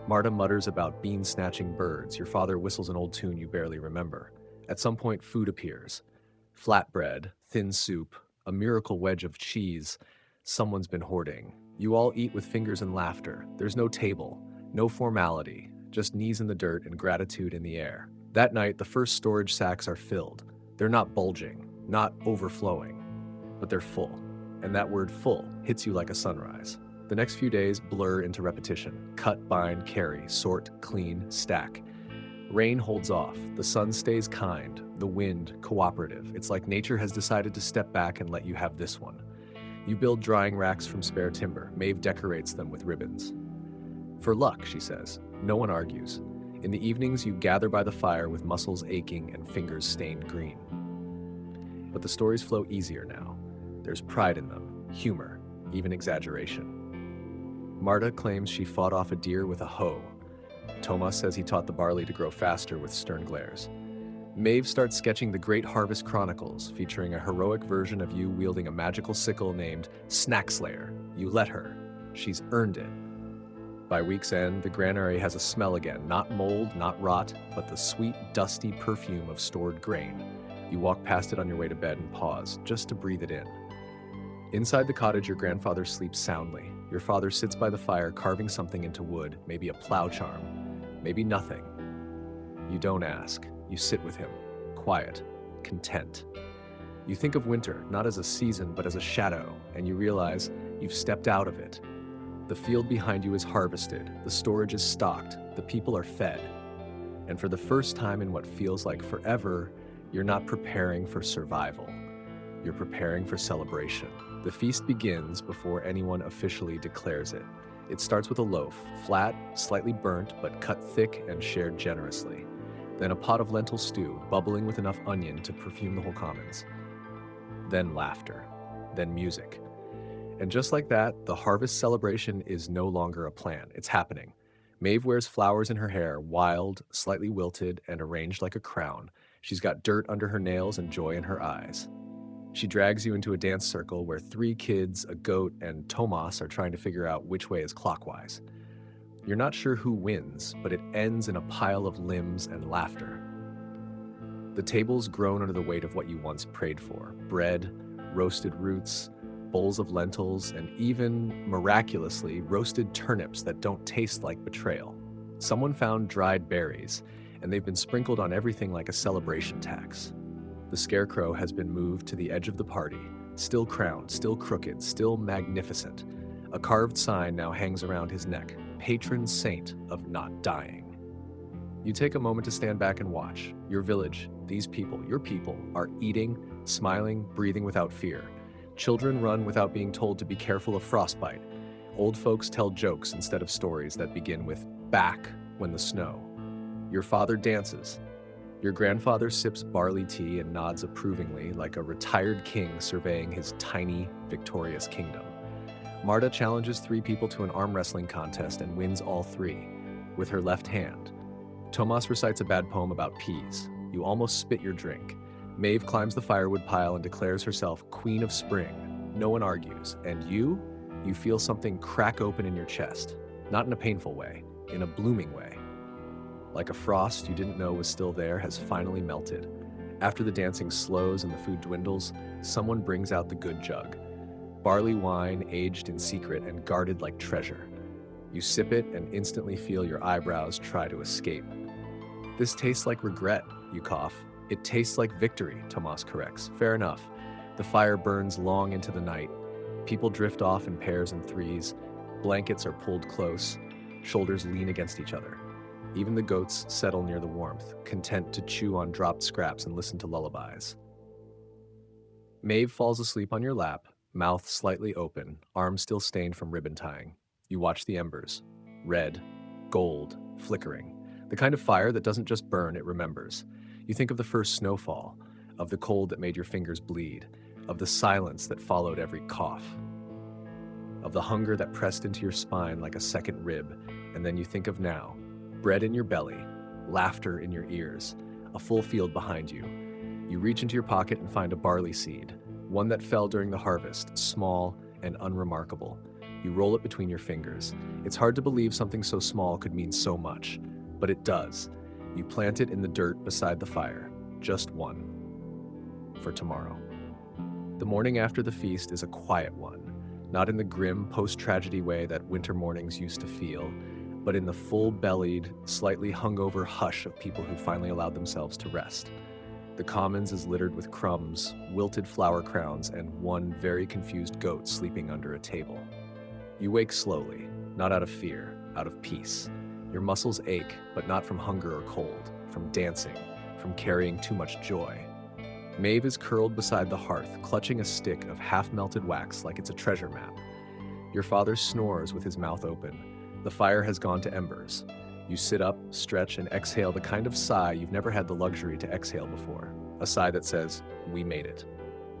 Marta mutters about bean-snatching birds. Your father whistles an old tune you barely remember. At some point, food appears. Flatbread, thin soup, a miracle wedge of cheese. Someone's been hoarding. You all eat with fingers and laughter. There's no table, no formality, just knees in the dirt and gratitude in the air. That night, the first storage sacks are filled. They're not bulging, not overflowing, but they're full. And that word full hits you like a sunrise. The next few days blur into repetition. Cut, bind, carry, sort, clean, stack. Rain holds off, the sun stays kind, the wind cooperative. It's like nature has decided to step back and let you have this one. You build drying racks from spare timber. Maeve decorates them with ribbons. For luck, she says. No one argues. In the evenings, you gather by the fire with muscles aching and fingers stained green. But the stories flow easier now. There's pride in them, humor, even exaggeration. Marta claims she fought off a deer with a hoe. Tomas says he taught the barley to grow faster with stern glares. Maeve starts sketching the Great Harvest Chronicles, featuring a heroic version of you wielding a magical sickle named Snack Slayer. You let her. She's earned it. By week's end, the granary has a smell again, not mold, not rot, but the sweet, dusty perfume of stored grain. You walk past it on your way to bed and pause, just to breathe it in. Inside the cottage, your grandfather sleeps soundly. Your father sits by the fire, carving something into wood, maybe a plow charm, maybe nothing. You don't ask. You sit with him, quiet, content. You think of winter, not as a season, but as a shadow, and you realize you've stepped out of it. The field behind you is harvested, the storage is stocked, the people are fed. And for the first time in what feels like forever, you're not preparing for survival. You're preparing for celebration. The feast begins before anyone officially declares it. It starts with a loaf, flat, slightly burnt, but cut thick and shared generously. Then a pot of lentil stew, bubbling with enough onion to perfume the whole commons. Then laughter. Then music. And just like that, the harvest celebration is no longer a plan. It's happening. Maeve wears flowers in her hair, wild, slightly wilted, and arranged like a crown. She's got dirt under her nails and joy in her eyes. She drags you into a dance circle where 3 kids, a goat, and Tomas are trying to figure out which way is clockwise. You're not sure who wins, but it ends in a pile of limbs and laughter. The tables groan under the weight of what you once prayed for. Bread, roasted roots, bowls of lentils, and even, miraculously, roasted turnips that don't taste like betrayal. Someone found dried berries, and they've been sprinkled on everything like a celebration tax. The scarecrow has been moved to the edge of the party, still crowned, still crooked, still magnificent. A carved sign now hangs around his neck, patron saint of not dying. You take a moment to stand back and watch. Your village, these people, your people, are eating, smiling, breathing without fear. Children run without being told to be careful of frostbite. Old folks tell jokes instead of stories that begin with "back when the snow." Your father dances. Your grandfather sips barley tea and nods approvingly like a retired king surveying his tiny, victorious kingdom. Marta challenges 3 people to an arm wrestling contest and wins all 3, with her left hand. Tomas recites a bad poem about peas. You almost spit your drink. Maeve climbs the firewood pile and declares herself Queen of Spring. No one argues. And you feel something crack open in your chest. Not in a painful way, in a blooming way. Like a frost you didn't know was still there has finally melted. After the dancing slows and the food dwindles, someone brings out the good jug. Barley wine aged in secret and guarded like treasure. You sip it and instantly feel your eyebrows try to escape. This tastes like regret, you cough. It tastes like victory, Tomas corrects. Fair enough. The fire burns long into the night. People drift off in pairs and threes. Blankets are pulled close. Shoulders lean against each other. Even the goats settle near the warmth, content to chew on dropped scraps and listen to lullabies. Maeve falls asleep on your lap, mouth slightly open, arms still stained from ribbon tying. You watch the embers. Red, gold, flickering. The kind of fire that doesn't just burn, it remembers. You think of the first snowfall, of the cold that made your fingers bleed, of the silence that followed every cough, of the hunger that pressed into your spine like a second rib, and then you think of now, bread in your belly, laughter in your ears, a full field behind you. You reach into your pocket and find a barley seed, one that fell during the harvest, small and unremarkable. You roll it between your fingers. It's hard to believe something so small could mean so much, but it does. You plant it in the dirt beside the fire, just one, for tomorrow. The morning after the feast is a quiet one, not in the grim post-tragedy way that winter mornings used to feel, but in the full-bellied, slightly hungover hush of people who finally allowed themselves to rest. The commons is littered with crumbs, wilted flower crowns, and one very confused goat sleeping under a table. You wake slowly, not out of fear, out of peace. Your muscles ache, but not from hunger or cold, from dancing, from carrying too much joy. Maeve is curled beside the hearth, clutching a stick of half-melted wax like it's a treasure map. Your father snores with his mouth open. The fire has gone to embers. You sit up, stretch, and exhale the kind of sigh you've never had the luxury to exhale before. A sigh that says, "We made it."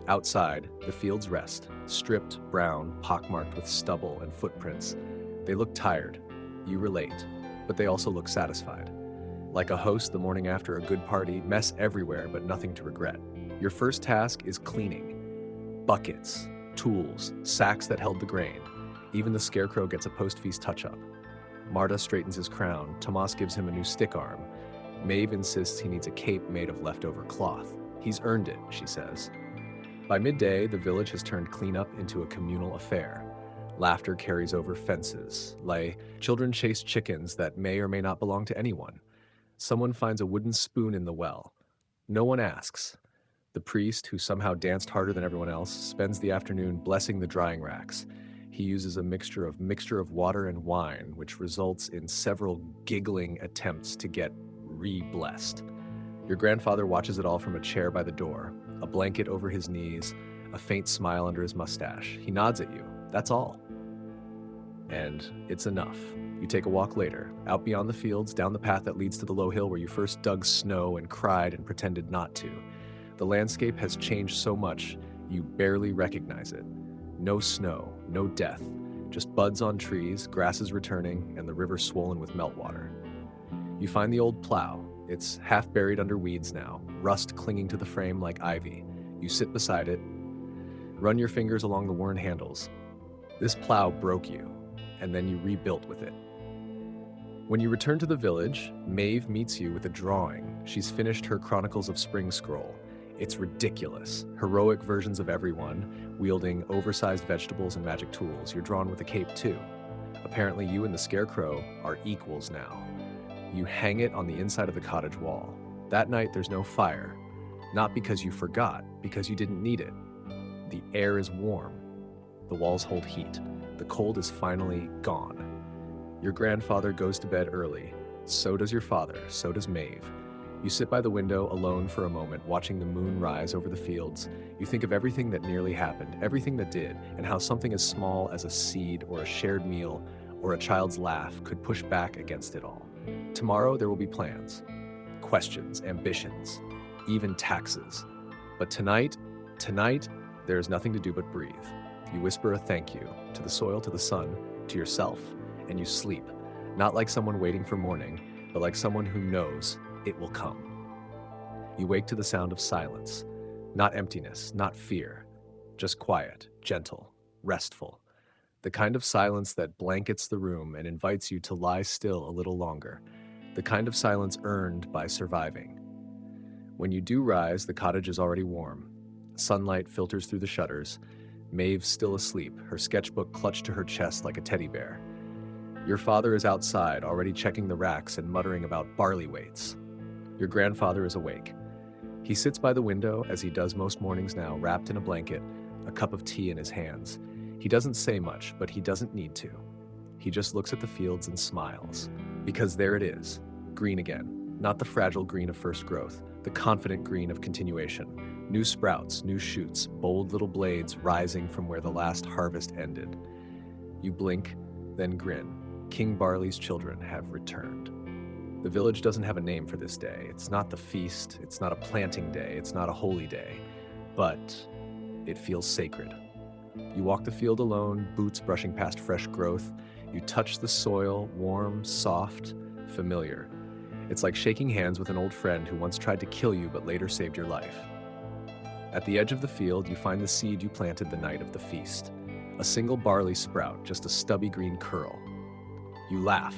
Outside, the fields rest, stripped, brown, pockmarked with stubble and footprints. They look tired. You relate, but they also look satisfied. Like a host the morning after a good party, mess everywhere but nothing to regret. Your first task is cleaning. Buckets, tools, sacks that held the grain. Even the scarecrow gets a post-feast touch-up. Marta straightens his crown. Tomas gives him a new stick arm. Maeve insists he needs a cape made of leftover cloth. He's earned it, she says. By midday, the village has turned cleanup into a communal affair. Laughter carries over fences. Children chase chickens that may or may not belong to anyone. Someone finds a wooden spoon in the well. No one asks. The priest, who somehow danced harder than everyone else, spends the afternoon blessing the drying racks. He uses a mixture of water and wine, which results in several giggling attempts to get re-blessed. Your grandfather watches it all from a chair by the door, a blanket over his knees, a faint smile under his mustache. He nods at you. That's all. And it's enough. You take a walk later, out beyond the fields, down the path that leads to the low hill where you first dug snow and cried and pretended not to. The landscape has changed so much, you barely recognize it. No snow, no death, just buds on trees, grasses returning, and the river swollen with meltwater. You find the old plow. It's half buried under weeds now, rust clinging to the frame like ivy. You sit beside it, run your fingers along the worn handles. This plow broke you, and then you rebuilt with it. When you return to the village, Maeve meets you with a drawing. She's finished her Chronicles of Spring scroll. It's ridiculous. Heroic versions of everyone, wielding oversized vegetables and magic tools. You're drawn with a cape too. Apparently you and the scarecrow are equals now. You hang it on the inside of the cottage wall. That night there's no fire. Not because you forgot, because you didn't need it. The air is warm. The walls hold heat. The cold is finally gone. Your grandfather goes to bed early. So does your father. So does Maeve. You sit by the window alone for a moment, watching the moon rise over the fields. You think of everything that nearly happened, everything that did, and how something as small as a seed or a shared meal or a child's laugh could push back against it all. Tomorrow there will be plans, questions, ambitions, even taxes. But tonight, there is nothing to do but breathe. You whisper a thank you to the soil, to the sun, to yourself, and you sleep, not like someone waiting for morning, but like someone who knows it will come. You wake to the sound of silence, not emptiness, not fear, just quiet, gentle, restful. The kind of silence that blankets the room and invites you to lie still a little longer. The kind of silence earned by surviving. When you do rise, the cottage is already warm. Sunlight filters through the shutters. Maeve's still asleep, her sketchbook clutched to her chest like a teddy bear. Your father is outside, already checking the racks and muttering about barley weights. Your grandfather is awake. He sits by the window, as he does most mornings now, wrapped in a blanket, a cup of tea in his hands. He doesn't say much, but he doesn't need to. He just looks at the fields and smiles. Because there it is, green again. Not the fragile green of first growth, the confident green of continuation. New sprouts, new shoots, bold little blades rising from where the last harvest ended. You blink, then grin. King Barley's children have returned. The village doesn't have a name for this day. It's not the feast, it's not a planting day, it's not a holy day, but it feels sacred. You walk the field alone, boots brushing past fresh growth. You touch the soil, warm, soft, familiar. It's like shaking hands with an old friend who once tried to kill you but later saved your life. At the edge of the field, you find the seed you planted the night of the feast. A single barley sprout, just a stubby green curl. You laugh.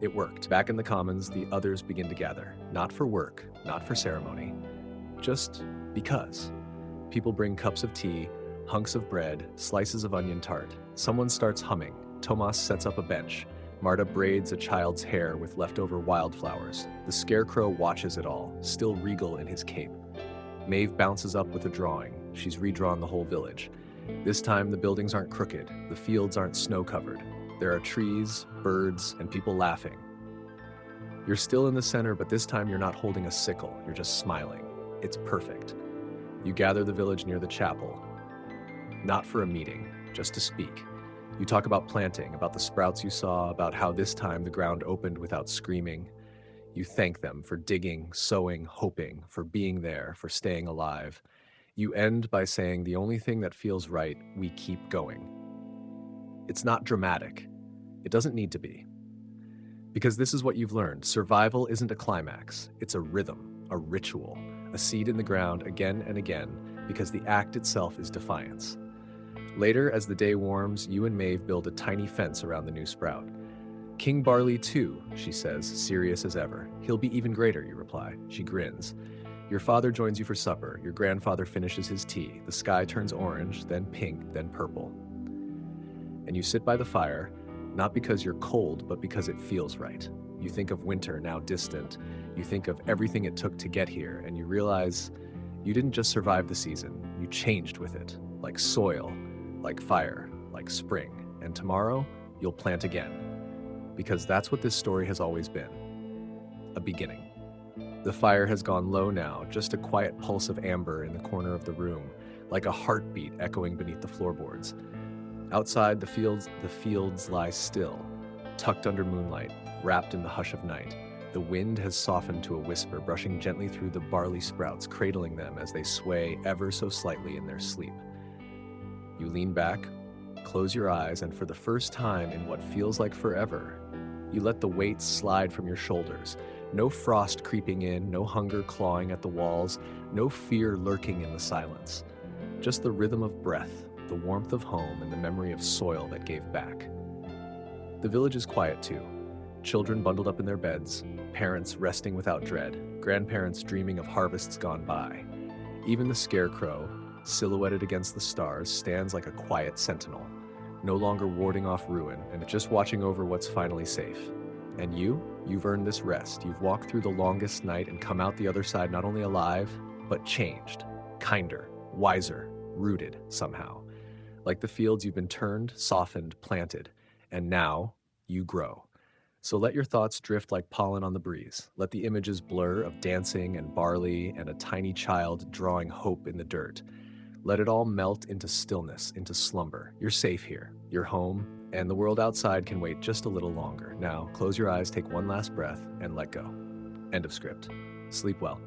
It worked. Back in the commons, the others begin to gather. Not for work, not for ceremony, just because. People bring cups of tea, hunks of bread, slices of onion tart. Someone starts humming. Tomas sets up a bench. Marta braids a child's hair with leftover wildflowers. The scarecrow watches it all, still regal in his cape. Maeve bounces up with a drawing. She's redrawn the whole village. This time, the buildings aren't crooked, the fields aren't snow-covered. There are trees, birds, and people laughing. You're still in the center, but this time you're not holding a sickle, you're just smiling. It's perfect. You gather the village near the chapel, not for a meeting, just to speak. You talk about planting, about the sprouts you saw, about how this time the ground opened without screaming. You thank them for digging, sowing, hoping, for being there, for staying alive. You end by saying the only thing that feels right, we keep going. It's not dramatic. It doesn't need to be. Because this is what you've learned. Survival isn't a climax. It's a rhythm, a ritual, a seed in the ground again and again, because the act itself is defiance. Later, as the day warms, you and Maeve build a tiny fence around the new sprout. King Barley too, she says, serious as ever. He'll be even greater, you reply. She grins. Your father joins you for supper. Your grandfather finishes his tea. The sky turns orange, then pink, then purple. And you sit by the fire, not because you're cold, but because it feels right. You think of winter now distant. You think of everything it took to get here, and you realize you didn't just survive the season, you changed with it, like soil, like fire, like spring. And tomorrow, you'll plant again. Because that's what this story has always been. A beginning. The fire has gone low now, just a quiet pulse of amber in the corner of the room, like a heartbeat echoing beneath the floorboards. Outside, the fields lie still, tucked under moonlight, wrapped in the hush of night. The wind has softened to a whisper, brushing gently through the barley sprouts, cradling them as they sway ever so slightly in their sleep. You lean back, close your eyes, and for the first time in what feels like forever, you let the weight slide from your shoulders. No frost creeping in, no hunger clawing at the walls, no fear lurking in the silence. Just the rhythm of breath, the warmth of home, and the memory of soil that gave back. The village is quiet too. Children bundled up in their beds, parents resting without dread, grandparents dreaming of harvests gone by. Even the scarecrow, silhouetted against the stars, stands like a quiet sentinel, no longer warding off ruin and just watching over what's finally safe. And you've earned this rest. You've walked through the longest night and come out the other side not only alive, but changed, kinder, wiser, rooted somehow. Like the fields, you've been turned, softened, planted, and now you grow. So let your thoughts drift like pollen on the breeze. Let the images blur of dancing and barley and a tiny child drawing hope in the dirt. Let it all melt into stillness, into slumber. You're safe here. You're home, and the world outside can wait just a little longer. Now, close your eyes, take one last breath, and let go. End of script. Sleep well.